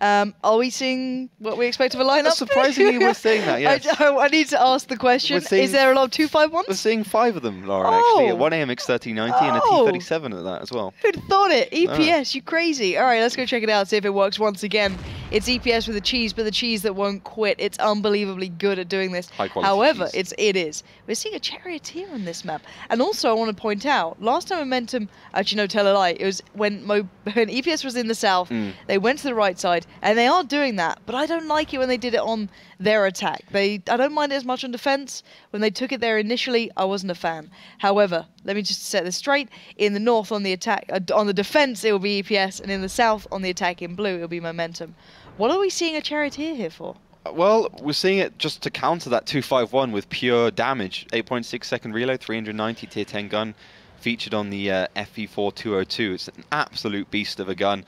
Are we seeing what we expect of a lineup? Surprisingly, we're seeing that, yes. I need to ask the question. Is there a lot of 2-5-1s? We're seeing 5 of them, Lauren, actually. At 1 AMX 1390 and a T37 at that as well. Who'd have thought it? EPS, you crazy. All right, let's go check it out, see if it works once again. It's EPS with a cheese, but the cheese that won't quit. It's unbelievably good at doing this. High quality However, cheese. it is. We're seeing a charioteer on this map. And also, I want to point out, last time Momentum, actually no, tell a lie, it was when EPS was in the south, they went to the right side, and they are doing that, but I don't like it when they did it on their attack. I don't mind it as much on defense. When they took it there initially, I wasn't a fan. However, let me just set this straight. In the north on the attack, on the defense, it will be EPS, and in the south on the attack in blue, it will be Momentum. What are we seeing a charioteer here for? Well, we're seeing it just to counter that 251 with pure damage. 8.6 second reload, 390 tier 10 gun, featured on the FE4202. It's an absolute beast of a gun.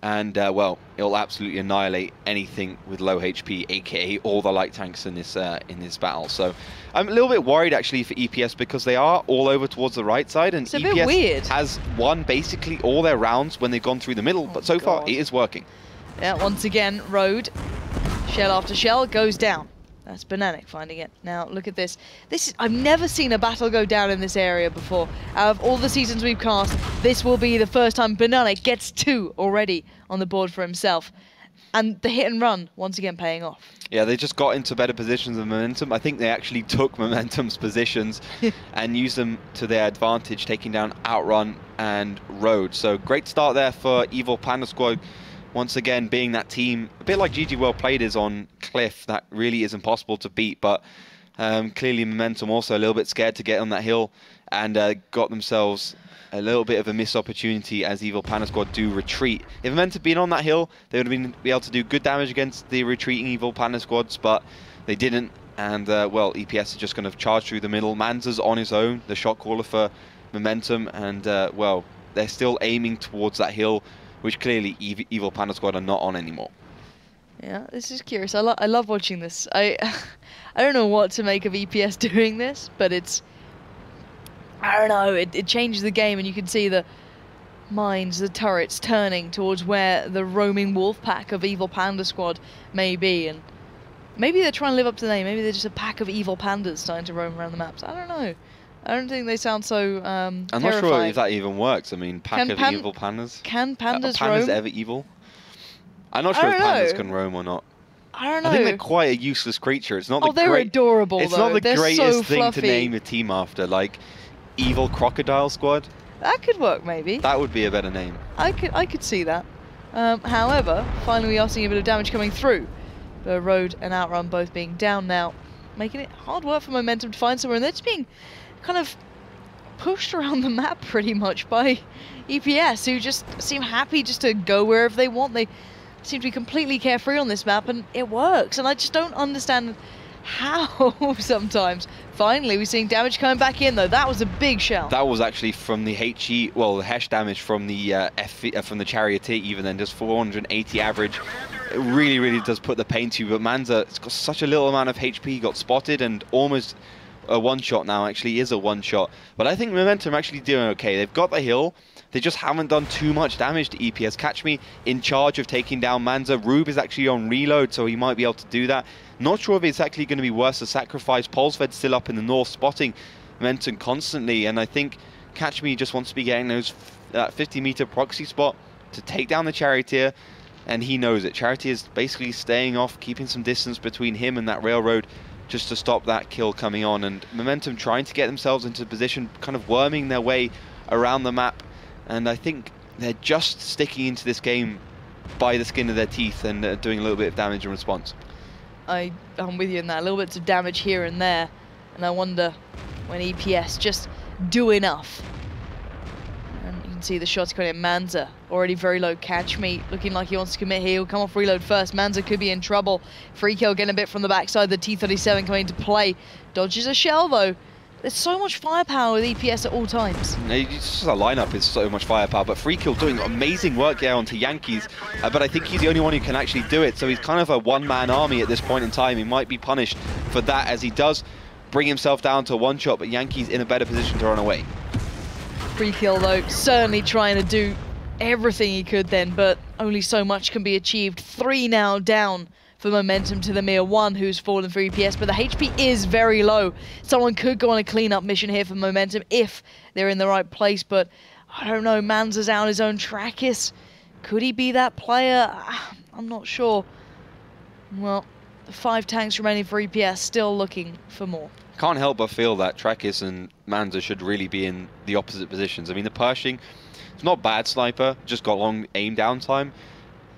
And, well, it'll absolutely annihilate anything with low HP, aka all the light tanks in this battle. So I'm a little bit worried, actually, for EPS because they are all over towards the right side. And it's a EPS bit weird. Has won basically all their rounds when they've gone through the middle. But so far, it is working. Yeah, once again, Road, shell after shell, goes down. That's Bananic finding it. Now, look at this. I've never seen a battle go down in this area before. Out of all the seasons we've cast, this will be the first time Bananic gets 2 already on the board for himself. And the hit and run, once again, paying off. Yeah, they just got into better positions than Momentum. I think they actually took Momentum's positions and used them to their advantage, taking down Outrun and Road. So great start there for Evil Panda Squad. Once again, being that team, a bit like GG Well Played is on Cliff, that really is impossible to beat, but clearly Momentum also a little bit scared to get on that hill and got themselves a little bit of a missed opportunity as Evil Panda Squad do retreat. If Momentum had been on that hill, they would have been able to do good damage against the retreating Evil Panda Squads, but they didn't, and well, EPS is just going to charge through the middle. Manza's on his own, the shot caller for Momentum, and well, they're still aiming towards that hill, which clearly Evil Panda Squad are not on anymore. Yeah, this is curious. I love watching this. I don't know what to make of EPS doing this, but I don't know, it changes the game, and you can see the mines, the turrets turning towards where the roaming wolf pack of Evil Panda Squad may be, and maybe they're trying to live up to the name. Maybe they're just a pack of evil pandas starting to roam around the maps. I don't know. I don't think they sound so I'm not sure if that even works. I mean, pack of evil pandas. Can pandas roam? Are pandas roam? ever evil? I'm not sure if pandas can roam or not. I don't know. I think they're quite a useless creature. It's not the they're adorable, It's though. not the They're greatest so thing fluffy. to name a team after, like Evil Crocodile Squad. That could work, maybe. That would be a better name. I could see that. However, finally we are seeing a bit of damage coming through. The Road and Outrun both being down now, making it hard work for Momentum to find somewhere, and they're just being kind of pushed around the map pretty much by EPS, who just seem happy just to go wherever they want. They seem to be completely carefree on this map, and it works, and I just don't understand how sometimes. Finally, we're seeing damage coming back in, though. That was a big shell. That was actually from the HE, well, the Hesh damage from the from the Charioteer, even then, just 480 average. It really, really does put the pain to you, but Manza, it's got such a little amount of HP, got spotted, and almost a one-shot now, actually is a one-shot. But I think Momentum actually doing okay. They've got the hill. They just haven't done too much damage to EPS. Catch Me in charge of taking down Manza. Rube is actually on reload, so he might be able to do that. Not sure if it's actually going to be worth the sacrifice. Polsved's still up in the north, spotting Momentum constantly, and I think Catch Me just wants to be getting those 50-meter proxy spot to take down the Charioteer, and he knows it. Charioteer is basically staying off, keeping some distance between him and that railroad just to stop that kill coming on. And Momentum trying to get themselves into position, kind of worming their way around the map. And I think they're just sticking into this game by the skin of their teeth and doing a little bit of damage in response. I'm with you in that. Little bits of damage here and there. And I wonder when EPS just do enough. And you can see the shots coming in. Manza, already very low catch me, looking like he wants to commit here. He'll come off reload first. Manza could be in trouble. Free kill getting a bit from the backside. The T-37 coming into play. Dodges a shell though. There's so much firepower with EPS at all times. It's just a lineup is so much firepower, but Free Kill doing amazing work here onto Yankees, but I think he's the only one who can actually do it, so he's kind of a one-man army at this point in time. He might be punished for that as he does bring himself down to one shot, but Yankees in a better position to run away. Free Kill though, certainly trying to do everything he could then, but only so much can be achieved. 3 now down for Momentum to the mere 1 who's fallen for EPS, but the HP is very low. Someone could go on a cleanup mission here for Momentum if they're in the right place, but I don't know, Manza's out his own. Trakis, could he be that player? I'm not sure. Well, the 5 tanks remaining for EPS, still looking for more. Can't help but feel that Trakis and Manza should really be in the opposite positions. I mean, the Pershing, it's not bad sniper, just got long aim down time,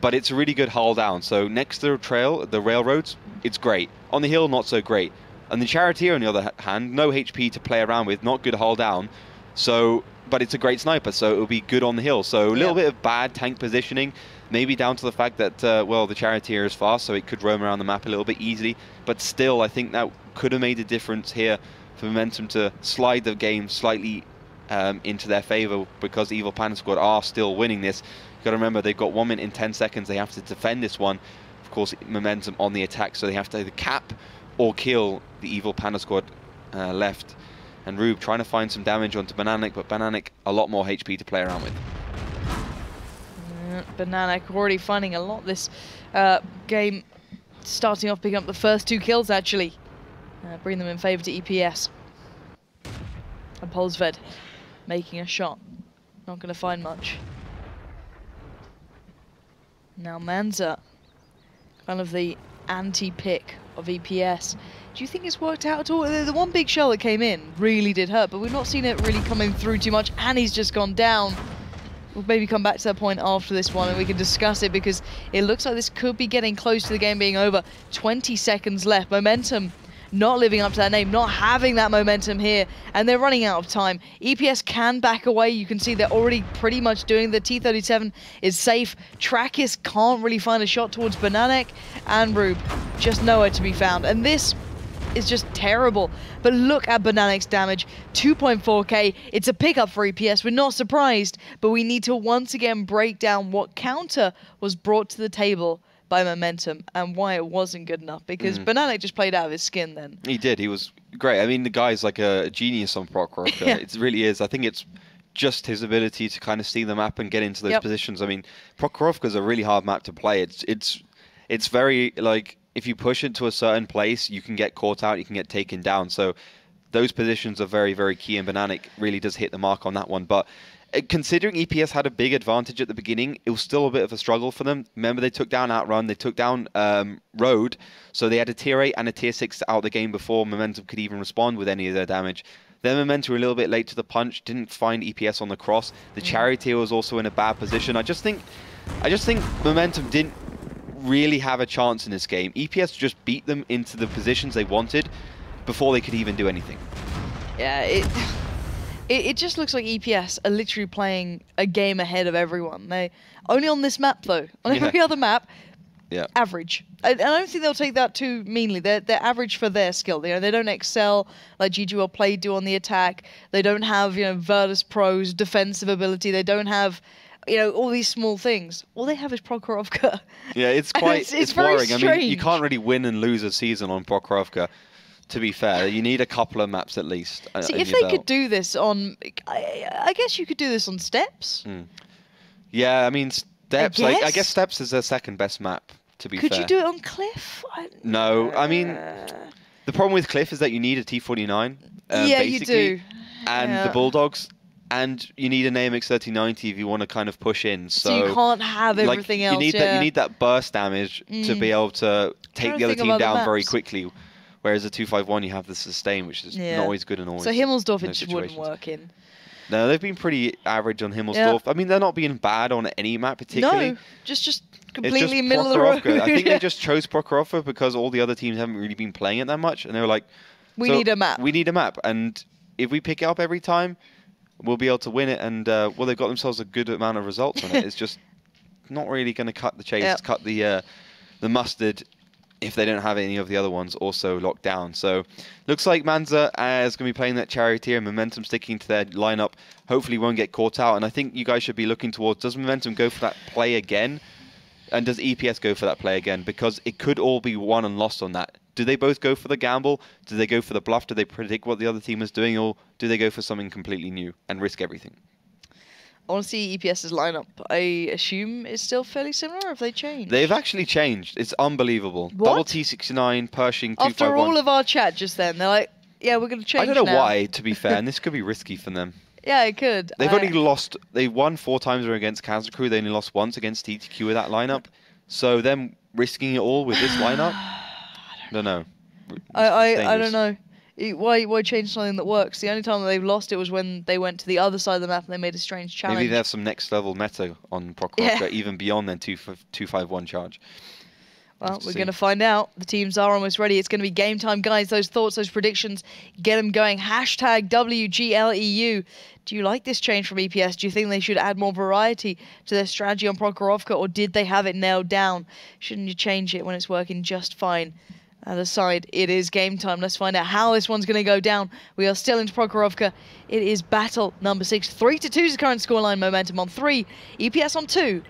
but it's a really good hull down. So next to the trail, the railroads, it's great. On the hill, not so great. And the Charioteer, on the other hand, no HP to play around with, not good hull down. So, but it's a great sniper, so it'll be good on the hill. So a little bit of bad tank positioning, maybe down to the fact that, well, the Charioteer is fast, so it could roam around the map a little bit easily. But still, I think that could have made a difference here for Momentum to slide the game slightly into their favor, because Evil Panda Squad are still winning this. Got to remember, they've got 1 minute and 10 seconds. They have to defend this one. Of course, Momentum on the attack, so they have to either cap or kill the Evil Panda Squad left. And Rube trying to find some damage onto Bananik, but Bananik a lot more HP to play around with. Bananik already finding a lot this game, starting off picking up the first 2 kills actually. Bring them in favor to EPS. And Polsved making a shot. Not going to find much. Now Manza, kind of the anti-pick of EPS. Do you think it's worked out at all? The one big shell that came in really did hurt, but we've not seen it really coming through too much, and he's just gone down. We'll maybe come back to that point after this one and we can discuss it, because it looks like this could be getting close to the game being over. 20 seconds left. Momentum not living up to that name, not having that momentum here, and they're running out of time. EPS can back away. You can see they're already pretty much doing. The T-37 is safe. Trakis can't really find a shot towards Bananek, and Rube just nowhere to be found. And this is just terrible. But look at Bananek's damage, 2.4k. It's a pickup for EPS. We're not surprised, but we need to once again break down what counter was brought to the table by Momentum and why it wasn't good enough, because Bananek just played out of his skin then. He did. He was great. I mean, the guy's like a genius on Prokhorovka. Yeah. It really is. I think it's just his ability to kind of see the map and get into those positions. I mean, Prokhorovka's a really hard map to play. It's very, like, if you push into a certain place, you can get caught out, you can get taken down. So those positions are very, very key, and Bananek really does hit the mark on that one. But considering EPS had a big advantage at the beginning, it was still a bit of a struggle for them. Remember, they took down Outrun, they took down Road, so they had a tier 8 and a tier 6 out of the game before Momentum could even respond with any of their damage. Then Momentum were a little bit late to the punch, didn't find EPS on the cross. The Charioteer was also in a bad position. I just think Momentum didn't really have a chance in this game. EPS just beat them into the positions they wanted before they could even do anything. Yeah, it just looks like EPS are literally playing a game ahead of everyone. They only on this map though. On every other map, average. I don't think they'll take that too meanly. They're average for their skill. You know, they don't excel like GGL Play do on the attack. They don't have, you know, Virtus Pro's defensive ability. They don't have, you know, all these small things. All they have is Prokhorovka. Yeah, it's quite it's worrying. Strange. I mean, you can't really win and lose a season on Prokhorovka. To be fair, you need a couple of maps at least. See, if they could do this on, I guess you could do this on Steps. Yeah, I mean, Steps. I guess Steps is their second best map. To be fair, could you do it on Cliff? No, I mean, the problem with Cliff is that you need a T49. Yeah, you do. And the Bulldogs, and you need an AMX 3090 if you want to kind of push in. So you can't have everything else. You need that burst damage to be able to take the other team down very quickly. Whereas a 2-5-1, you have the sustain, which is not always good and always. So Himmelsdorf in it those just wouldn't situations. work in. No, they've been pretty average on Himmelsdorf. I mean, they're not being bad on any map particularly. No, just It's completely just middle of the road. Prokhorovka. I think they just chose Prokhorovka because all the other teams haven't really been playing it that much, and they were like, We "So need a map. We need a map, and if we pick it up every time, we'll be able to win it." And well, they've got themselves a good amount of results on it. It's just not really going to cut the chase, cut the mustard if they don't have any of the other ones also locked down. So looks like Manza is going to be playing that Charioteer, and Momentum sticking to their lineup. Hopefully won't get caught out. And I think you guys should be looking towards, does Momentum go for that play again? And does EPS go for that play again? Because it could all be won and lost on that. Do they both go for the gamble? Do they go for the bluff? Do they predict what the other team is doing? Or do they go for something completely new and risk everything? I want to see EPS's lineup. I assume it's still fairly similar, or have they changed? They've actually changed. It's unbelievable. What? Double T69, Pershing, 251. After all of our chat just then, they're like, yeah, we're going to change I don't know now. why, to be fair, and this could be risky for them. Yeah, it could. They've only lost, they won 4 times against Kazakh. They only lost once against TTQ with that lineup. So them risking it all with this lineup, I don't know. I don't know. Why change something that works? The only time that they've lost it was when they went to the other side of the map and they made a strange challenge. Maybe they have some next level meta on Prokhorovka, even beyond their 251 charge. Well, we're going to find out. The teams are almost ready. It's going to be game time, guys. Those thoughts, those predictions, get them going. Hashtag WGLEU. Do you like this change from EPS? Do you think they should add more variety to their strategy on Prokhorovka, or did they have it nailed down? Shouldn't you change it when it's working just fine? Other side, it is game time. Let's find out how this one's going to go down. We are still into Prokhorovka. It is battle number 6. 3-2 is the current scoreline. Momentum on 3, EPS on 2.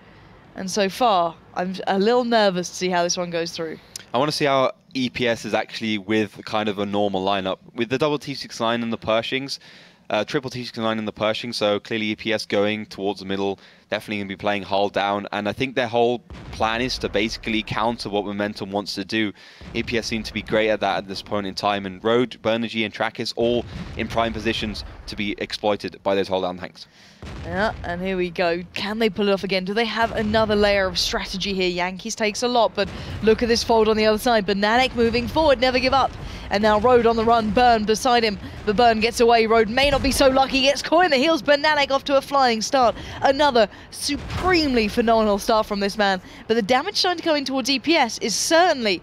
And so far, I'm a little nervous to see how this one goes through. I want to see how EPS is actually with kind of a normal lineup. With the double T69 and the Pershings, triple T69 and the Pershing, so clearly EPS going towards the middle, definitely going to be playing Hull down, and I think their whole plan is to basically counter what Momentum wants to do. EPS seem to be great at that at this point in time, and Road, Bernergy and Trackis all in prime positions to be exploited by those hold down tanks. Yeah, and here we go. Can they pull it off again? Do they have another layer of strategy here? Yankees takes a lot, but look at this fold on the other side. Bananek moving forward, never give up. And now Road on the run, Burn beside him. The Burn gets away. Road may not be so lucky. Gets caught in the heels. Bananek off to a flying start. Another supremely phenomenal start from this man. But the damage starting to come in towards EPS is certainly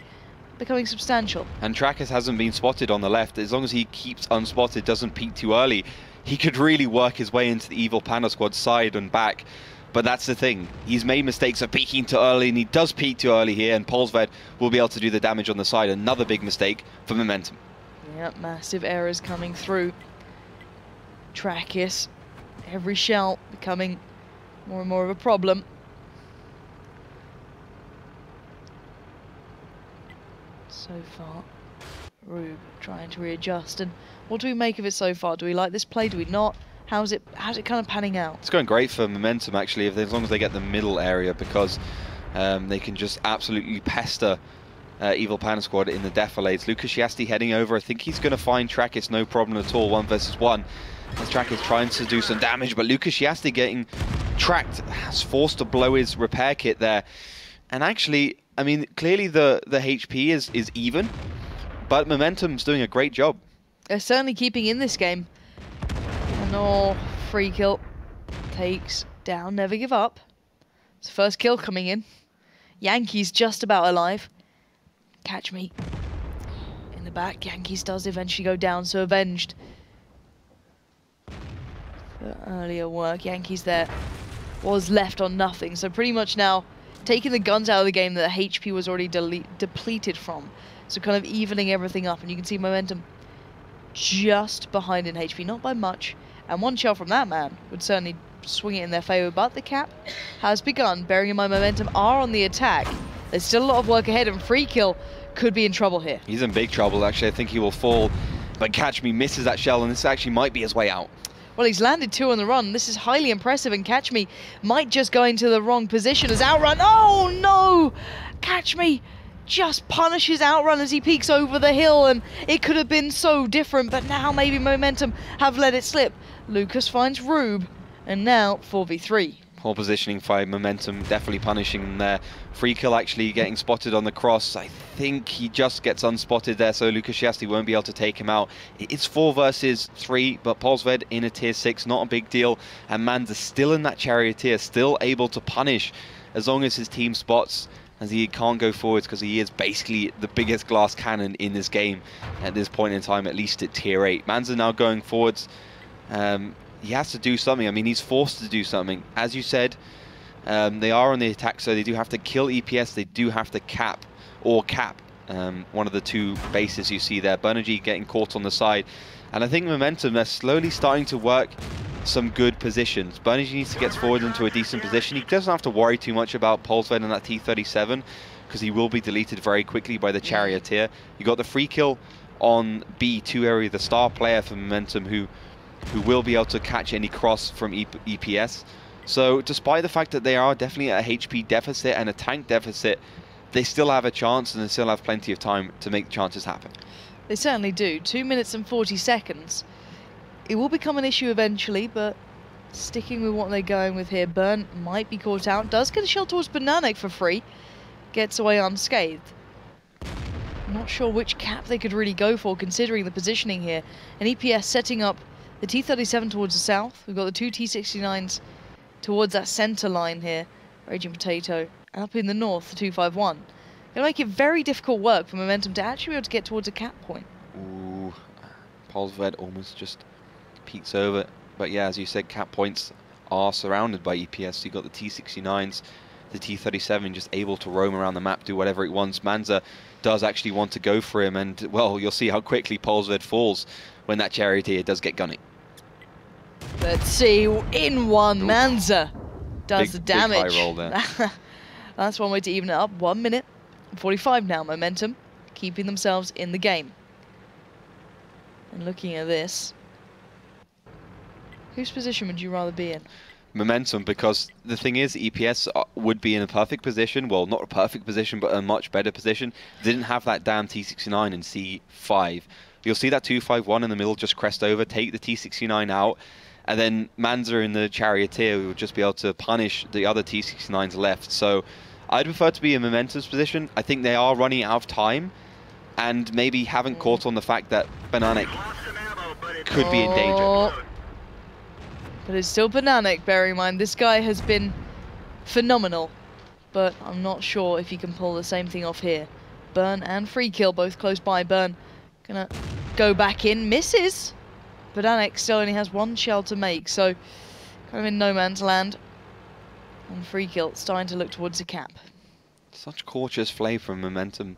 becoming substantial. And Trackis hasn't been spotted on the left. As long as he keeps unspotted, doesn't peek too early, he could really work his way into the Evil Panda Squad side and back. But that's the thing. He's made mistakes of peeking too early, and he does peek too early here, and Polsved will be able to do the damage on the side. Another big mistake for Momentum. Yep, massive errors coming through. Trackis, every shell becoming more and more of a problem. So far, Rube trying to readjust, and what do we make of it so far? Do we like this play? Do we not? How's it kind of panning out? It's going great for Momentum actually, as long as they get the middle area, because they can just absolutely pester Evil Panda Squad in the defilades. Lucas Shiasti heading over. I think he's going to find Trackis no problem at all. 1 versus 1. As Trackis trying to do some damage, but Lucas Shiasti getting tracked, has forced to blow his repair kit there. And actually, I mean, clearly the HP is even, but Momentum's doing a great job. They're certainly keeping in this game. And oh, free kill takes down, never give up. It's the first kill coming in. Yankees just about alive. Catch me. In the back, Yankees does eventually go down, so avenged. The earlier work, Yankees there was left on nothing. So pretty much now taking the guns out of the game that the HP was already depleted from. So kind of evening everything up, and you can see Momentum just behind in HP, not by much. And one shell from that man would certainly swing it in their favor, but the cap has begun. Bearing in mind Momentum are on the attack. There's still a lot of work ahead, and free kill could be in trouble here. He's in big trouble, actually. I think he will fall, but Catch Me misses that shell, and this actually might be his way out. Well, he's landed 2 on the run. This is highly impressive, and Catch Me might just go into the wrong position as Outrun. Oh, no! Catch Me just punishes Outrun as he peeks over the hill, and it could have been so different, but now maybe Momentum have let it slip. Lucas finds Rube, and now 4v3. Poor positioning by Momentum, definitely punishing them there. Free kill actually getting spotted on the cross. I think he just gets unspotted there, so Lucas Shiasti won't be able to take him out. It's 4 versus 3, but Polsved in a tier 6, not a big deal. And Manza still in that charioteer, still able to punish as long as his team spots, as he can't go forwards because he is basically the biggest glass cannon in this game at this point in time, at least at tier 8. Manza now going forwards. He has to do something. I mean, he's forced to do something. As you said, they are on the attack, so they do have to kill EPS. They do have to cap one of the 2 bases you see there. Bernergy getting caught on the side. And I think Momentum, they're slowly starting to work some good positions. Bernergy needs to get forward into a decent position. He doesn't have to worry too much about Polsved and that T-37 because he will be deleted very quickly by the Charioteer. You got the free kill on B2 area, the star player for Momentum, who will be able to catch any cross from EPS. So despite the fact that they are definitely at a HP deficit and a tank deficit, they still have a chance and they still have plenty of time to make chances happen. They certainly do. 2 minutes and 40 seconds. It will become an issue eventually, but sticking with what they're going with here, Burn might be caught out. Does get a shell towards Bananek for free. Gets away unscathed. Not sure which cap they could really go for considering the positioning here. And EPS setting up the T-37 towards the south. We've got the 2 T-69s towards that centre line here. Raging Potato. Up in the north, the 251. Gonna make it very difficult work for Momentum to actually be able to get towards a cap point. Ooh, Polsved almost just peeks over. But yeah, as you said, cap points are surrounded by EPS. You've got the T-69s, the T-37 just able to roam around the map, do whatever it wants. Manza does actually want to go for him, and well, you'll see how quickly Polsved falls when that charioteer does get gunning. Let's see, in one, oof. Manza does the damage. Big high roll there. That's one way to even it up. 1 minute and 45 now, Momentum keeping themselves in the game. And looking at this, whose position would you rather be in? Momentum, because the thing is, EPS would be in a perfect position. Well, not a perfect position, but a much better position. They didn't have that damn T-69 and C5. You'll see that 251 in the middle just crest over, take the T-69 out, and then Manza in the Charioteer will just be able to punish the other T-69s left. So I'd prefer to be in Momentum's position. I think they are running out of time, and maybe haven't caught on the fact that Bananek could be in danger. But it's still Bananek, bear in mind. This guy has been phenomenal, but I'm not sure if he can pull the same thing off here. Burn and free kill both close by. Burn gonna go back in, misses. Bananek still only has 1 shell to make, so kind of in no man's land. And free kill starting to look towards the cap. Such cautious play from Momentum.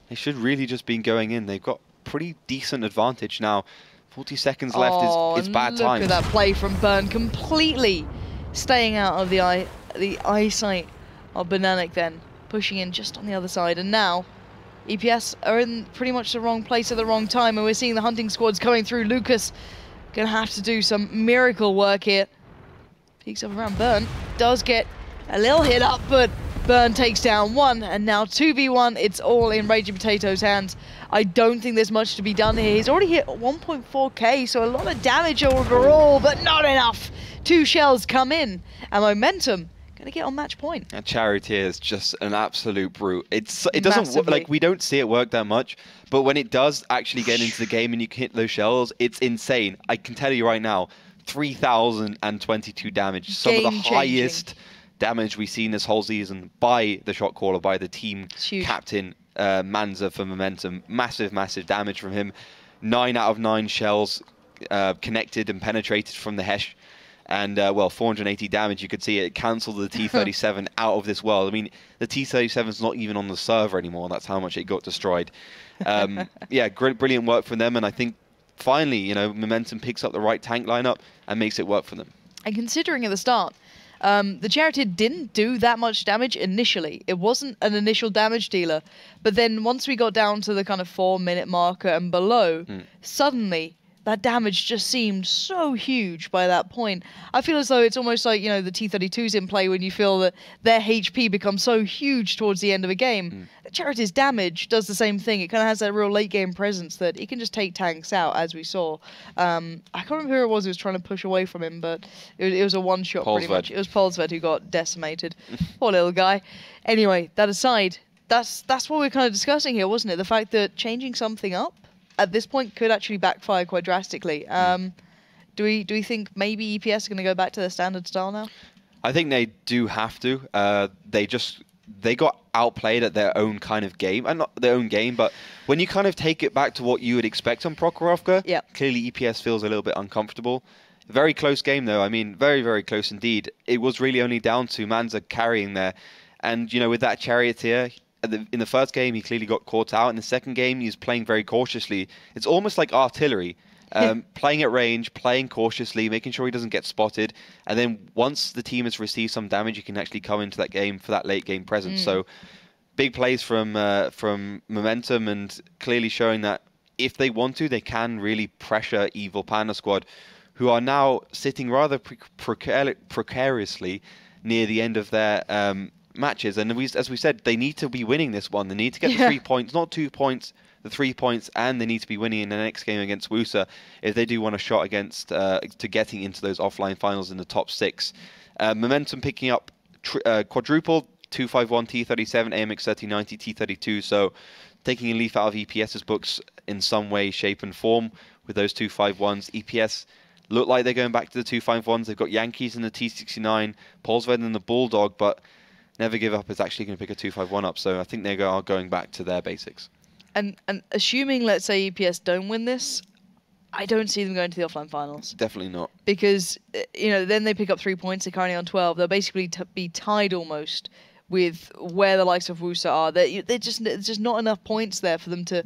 They should really just be going in. They've got pretty decent advantage now. 40 seconds left is bad times. Look at that play from Burn, completely staying out of the eyesight of Bananek then, pushing in just on the other side. And now EPS are in pretty much the wrong place at the wrong time, and we're seeing the hunting squads coming through. Lucas gonna have to do some miracle work here. Peeks up around Burn, does get a little hit up, but Burn takes down 1, and now 2v1. It's all in Raging Potato's hands. I don't think there's much to be done here. He's already hit 1.4k, so a lot of damage overall, but not enough. 2 shells come in, and Momentum gonna get on match point. That Charioteer is just an absolute brute. It doesn't like, we don't see it work that much, but when it does actually get into the game and you can hit those shells, it's insane. I can tell you right now, 3,022 damage, some of the highest damage we've seen this whole season by the shot caller, by the team captain Manza for Momentum. Massive damage from him. 9 out of 9 shells connected and penetrated from the Hesh. And, well, 480 damage. You could see it cancelled the T-37 out of this world. I mean, the T-37 is not even on the server anymore. That's how much it got destroyed. Yeah, brilliant work from them. And I think, finally, you know, Momentum picks up the right tank lineup and makes it work for them. And considering at the start, the Charioteer didn't do that much damage initially. It wasn't an initial damage dealer. But then once we got down to the kind of 4-minute marker and below, suddenly that damage just seemed so huge by that point. I feel as though it's almost like, the T-32's in play when you feel that their HP becomes so huge towards the end of a game. Charity's damage does the same thing. It kind of has that real late game presence that it can just take tanks out, as we saw. I can't remember who it was trying to push away from him, but it was a one-shot pretty much. It was Polsved who got decimated. Poor little guy. Anyway, that aside, that's what we're kind of discussing here, wasn't it? The fact that changing something up at this point could actually backfire quite drastically. Do we think maybe EPS are going to go back to their standard style now? I think they do have to. They got outplayed at their own kind of game, and not their own game, but when you kind of take it back to what you would expect on Prokhorovka, clearly EPS feels a little bit uncomfortable. Very close game though. I mean, very, very close indeed. It was really only down to Manza carrying there, and with that Charioteer. In the first game, he clearly got caught out. In the second game, he was playing very cautiously. It's almost like artillery, playing at range, playing cautiously, making sure he doesn't get spotted. And then once the team has received some damage, you can actually come into that game for that late game presence. So big plays from Momentum, and clearly showing that if they want to, they can really pressure Evil Panda Squad, who are now sitting rather precariously near the end of their matches, and as we said, they need to be winning this one. They need to get the 3 points, not 2 points, the 3 points, and they need to be winning in the next game against Wusa if they do want a shot against to getting into those offline finals in the top 6. Momentum picking up quadruple 251 T37, AMX 3090 T32, so taking a leaf out of EPS's books in some way, shape, and form with those 251s. EPS look like they're going back to the 251s. They've got Yankees in the T69, Polsved and the Bulldog, but Never Give Up is actually going to pick a 251 up, so I think they are going back to their basics. And assuming, let's say, EPS don't win this, I don't see them going to the offline finals. Definitely not. Because, then they pick up 3 points, they're currently on 12. They'll basically be tied almost with where the likes of Wusa are. There's just not enough points there for them to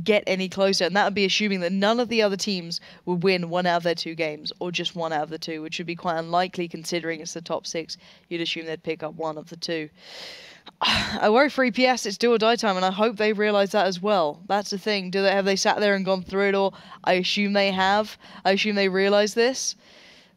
get any closer, and that would be assuming that none of the other teams would win 1 out of their 2 games, or just 1 out of the 2, which would be quite unlikely considering it's the top 6. You'd assume they'd pick up 1 of the 2. I worry for EPS, it's do or die time, and I hope they realise that as well. That's the thing. Have they sat there and gone through it all? I assume they have. I assume they realise this.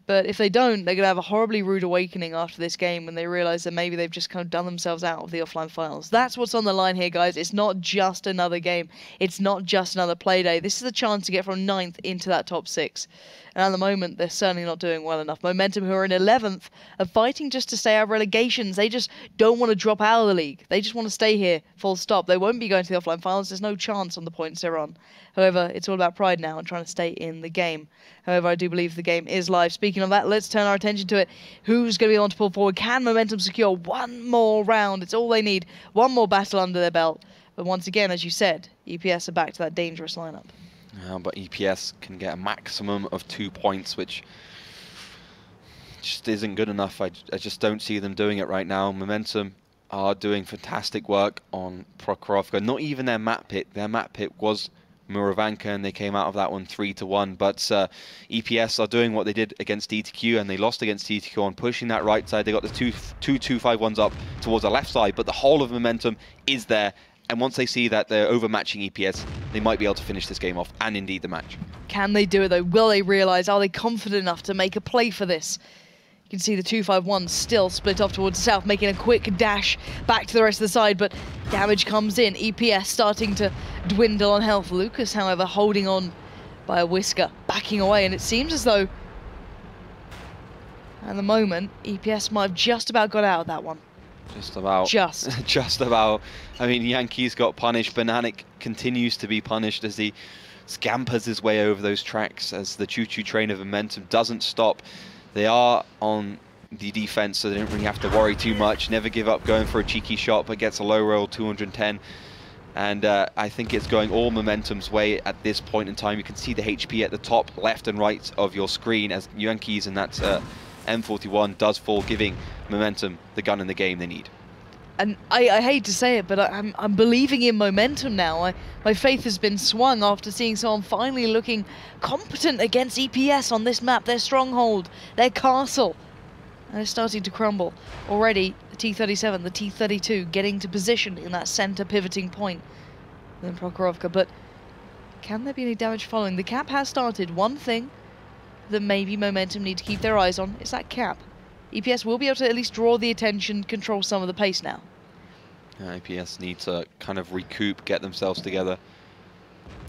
But if they don't, they're going to have a horribly rude awakening after this game when they realise that maybe they've just kind of done themselves out of the offline finals. That's what's on the line here, guys. It's not just another game. It's not just another play day. This is a chance to get from 9th into that top 6. And at the moment, they're certainly not doing well enough. Momentum, who are in 11th, are fighting just to stay out of relegations. They just don't want to drop out of the league. They just want to stay here, full stop. They won't be going to the offline finals. There's no chance on the points they're on. However, it's all about pride now and trying to stay in the game. However, I do believe the game is live. Speaking of that, let's turn our attention to it. Who's going to be on to pull forward? Can Momentum secure one more round? It's all they need. One more battle under their belt. But once again, as you said, EPS are back to that dangerous lineup. But EPS can get a maximum of 2 points, which just isn't good enough. I just don't see them doing it right now. Momentum are doing fantastic work on Prokhorovka. Not even their map pick. Their map pick was Muravanka, and they came out of that one 3-1. But EPS are doing what they did against DTQ, and they lost against DTQ on pushing that right side. They got the two 251s up towards the left side, but the whole of Momentum is there. And once they see that they're overmatching EPS, they might be able to finish this game off, and indeed the match. Can they do it though? Will they realise? Are they confident enough to make a play for this? You can see the 251 still split off towards the south, making a quick dash back to the rest of the side, but damage comes in. EPS starting to dwindle on health. Lucas, however, holding on by a whisker, backing away, and it seems as though at the moment EPS might have just about got out of that one. Just about. Just about. I mean, Yankees got punished. Bananic continues to be punished as he scampers his way over those tracks as the choo-choo train of Momentum doesn't stop. They are on the defense, so they don't really have to worry too much. Never Give Up going for a cheeky shot, but gets a low roll, 210. And I think it's going all Momentum's way at this point in time. You can see the HP at the top left and right of your screen as Yankees, and that's M41 does fall, giving Momentum the gun in the game they need. And I hate to say it, but I'm believing in Momentum now. My faith has been swung after seeing someone finally looking competent against EPS on this map, their stronghold, their castle. And they're starting to crumble. Already, the T-37, the T-32 getting to position in that center pivoting point. Then Prokhorovka, but Can there be any damage following? The cap has started. One thing that maybe Momentum need to keep their eyes on is that cap. EPS will be able to at least draw the attention, control some of the pace now. EPS need to kind of recoup, get themselves together.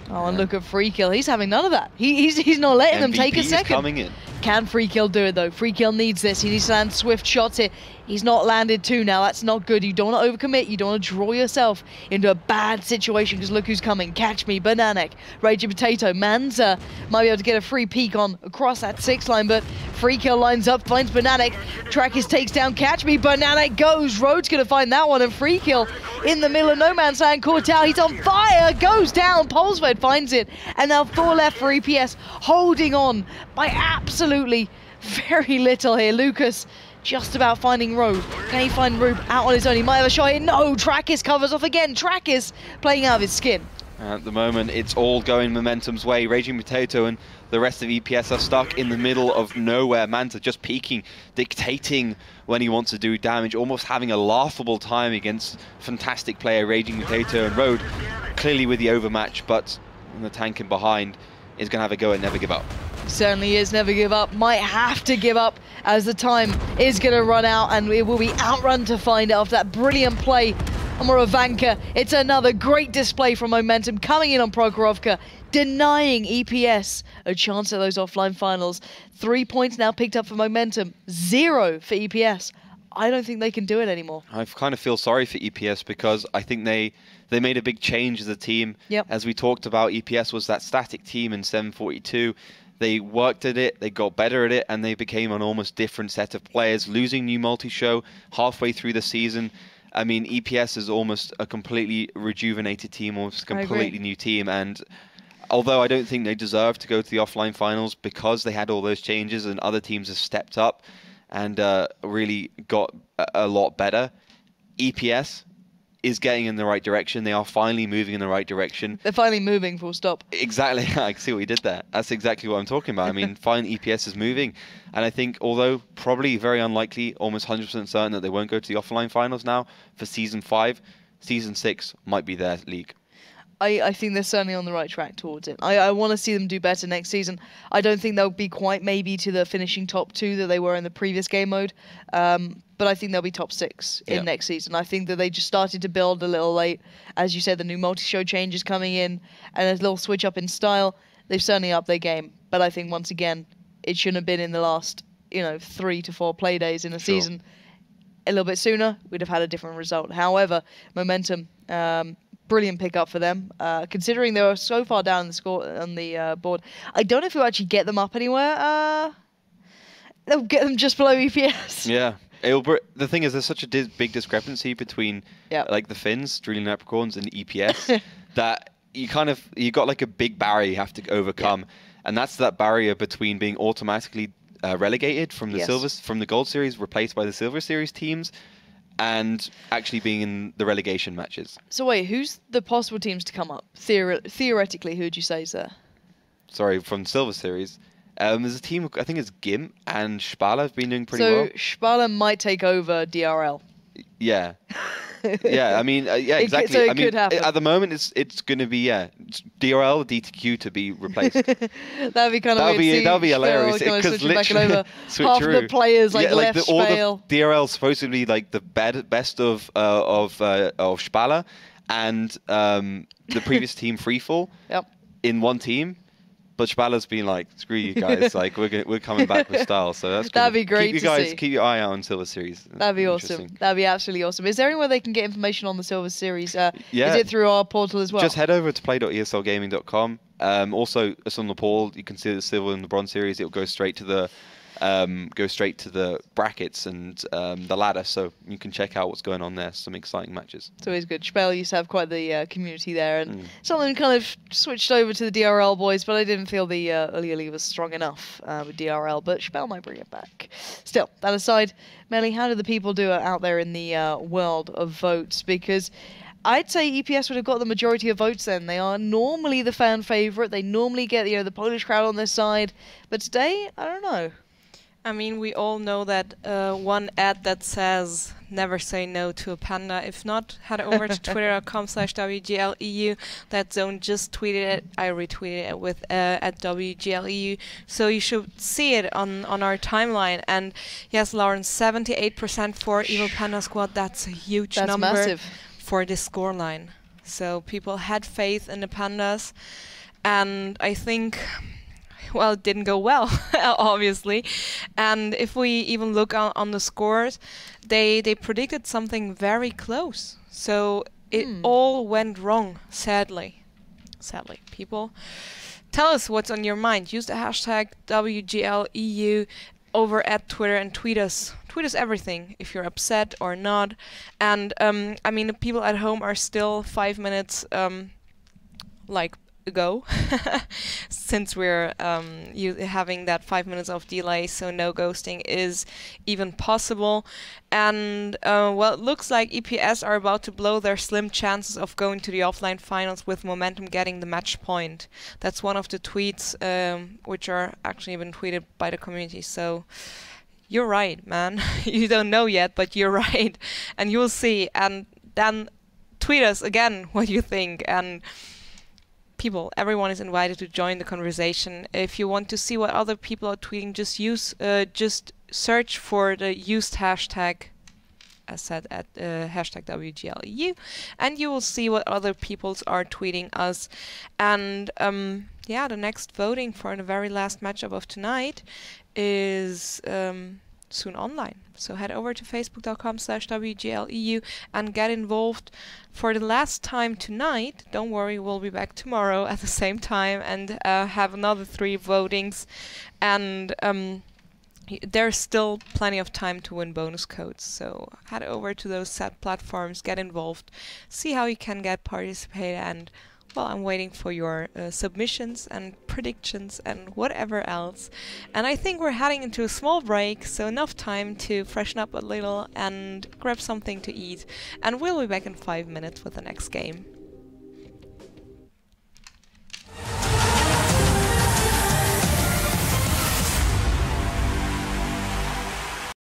Oh, and look at Free Kill. He's having none of that. He's not letting them take a second. Coming in. Can Free Kill do it, though? Free Kill needs this. He needs to land swift shots here. He's not landed two now. That's not good. You don't want to overcommit. You don't want to draw yourself into a bad situation, because look who's coming. Catch Me, Bananek, Raging Potato. Manza might be able to get a free peek on across that 6 line, but Free Kill lines up, finds Bananek. Trackers takes down Catch Me. Bananek goes. Road's going to find that one, and Free Kill in the middle of no man's land. Cortal, he's on fire. Goes down. Polsved finds it. And now 4 left for EPS, holding on by absolutely very little here. Lucas just about finding Road. Can he find Rube out on his own? He might have a shot here. No, Trackis covers off again. Trackis playing out of his skin. At the moment, it's all going Momentum's way. Raging Potato and the rest of EPS are stuck in the middle of nowhere. Manta just peeking, dictating when he wants to do damage, almost having a laughable time against fantastic player Raging Potato, and Road clearly with the overmatch, but the tank in behind is going to have a go and never give up. Certainly is never give up. Might have to give up as the time is going to run out, and it will be outrun to find out. That brilliant play on Moravanka. It's another great display from Momentum coming in on Prokhorovka, denying EPS a chance at those offline finals. 3 points now picked up for Momentum, 0 for EPS. I don't think they can do it anymore. I kind of feel sorry for EPS, because I think they made a big change as a team. Yep. As we talked about, EPS was that static team in 742. They worked at it, they got better at it, and they became an almost different set of players, losing new multi-show halfway through the season. I mean, EPS is almost a completely rejuvenated team, almost a completely new team. And although I don't think they deserve to go to the offline finals, because they had all those changes and other teams have stepped up and really got a lot better, EPS is getting in the right direction. They are finally moving in the right direction. They're finally moving, full stop. Exactly. I see what you did there. That's exactly what I'm talking about. I mean, finally EPS is moving. And I think, although probably very unlikely, almost 100% certain that they won't go to the offline finals now for Season 5, Season 6 might be their league. I think they're certainly on the right track towards it. I want to see them do better next season. I don't think they'll be quite maybe to the finishing top 2 that they were in the previous game mode. But I think they'll be top 6 in next season. I think that they just started to build a little late. As you said, the new multi-show changes coming in and a little switch up in style. They've certainly upped their game. But I think, once again, it shouldn't have been in the last 3 to 4 play days in a season. A little bit sooner, we'd have had a different result. However, Momentum, brilliant pickup for them, considering they were so far down the score on the board. I don't know if we'll actually get them up anywhere. They'll get them just below EPS. Yeah. The thing is, there's such a big discrepancy between like the Finns, Drilling Leprechauns, and EPS that you got like a big barrier you have to overcome, and that's that barrier between being automatically relegated from the from the Gold Series, replaced by the Silver Series teams, and actually being in the relegation matches. So wait, who's the possible teams to come up? Theoretically, who would you say is there? Sorry, from Silver Series. There's a team, I think it's Gim and Spala have been doing pretty well. So Spala might take over DRL. Yeah. Yeah, I mean, yeah, exactly. So it could happen. At the moment, it's going to be, DRL, DTQ to be replaced. That'd be kind of weird. That'd be hilarious. Because literally half the players left all Spale. the DRL is supposed to be like the best of Spala and the previous team Freefall in one team. But Spala's been like, screw you guys, like we're coming back with style. So that'd be great to see. Keep your eye out on Silver Series. That'd be awesome. That'd be absolutely awesome. Is there anywhere they can get information on the Silver Series? Yeah. Is it through our portal as well? Just head over to play.eslgaming.com. Also, it's on the portal. You can see the Silver and the Bronze Series. It'll go straight to the brackets and the ladder, so you can check out what's going on there. Some exciting matches. It's always good. Spell used to have quite the community there, and something kind of switched over to the DRL boys, but I didn't feel the Uli was strong enough with DRL, but Spell might bring it back. Still, that aside, Melly, how do the people do it out there in the world of votes? Because I'd say EPS would have got the majority of votes then. They are normally the fan favourite. They normally get the Polish crowd on their side, but today, I don't know. I mean, we all know that one ad that says never say no to a panda. If not, head over to twitter.com/WGLEU. That zone just tweeted it. I retweeted it with at WGLEU. So you should see it on our timeline. And yes, Lauren, 78% for Evil Panda Squad. That's a huge That's number massive. for this scoreline. So people had faith in the pandas. And I think... well, it didn't go well, obviously. And if we even look on the scores, they predicted something very close. So it all went wrong, sadly. Sadly, people. Tell us what's on your mind. Use the hashtag WGLEU over at Twitter and tweet us. Tweet us everything, if you're upset or not. And, I mean, the people at home are still 5 minutes, ago, since we're having that 5 minutes of delay, so no ghosting is even possible. And well, it looks like EPS are about to blow their slim chances of going to the offline finals, with Momentum getting the match point. That's one of the tweets which are actually been tweeted by the community. So you're right, man. You don't know yet, but you're right, and you'll see. And then tweet us again what you think. And people, everyone is invited to join the conversation. If you want to see what other people are tweeting, just search for the used hashtag, as said, at hashtag WGLEU, and you will see what other peoples are tweeting us. And yeah, the next voting for the very last matchup of tonight is soon online. So head over to facebook.com/WGLEU and get involved for the last time tonight. Don't worry, we'll be back tomorrow at the same time and have another 3 votings. And there's still plenty of time to win bonus codes. So head over to those set platforms, get involved, see how you can participate. And well, I'm waiting for your submissions and predictions and whatever else. And I think we're heading into a small break, so enough time to freshen up a little and grab something to eat. And we'll be back in 5 minutes with the next game.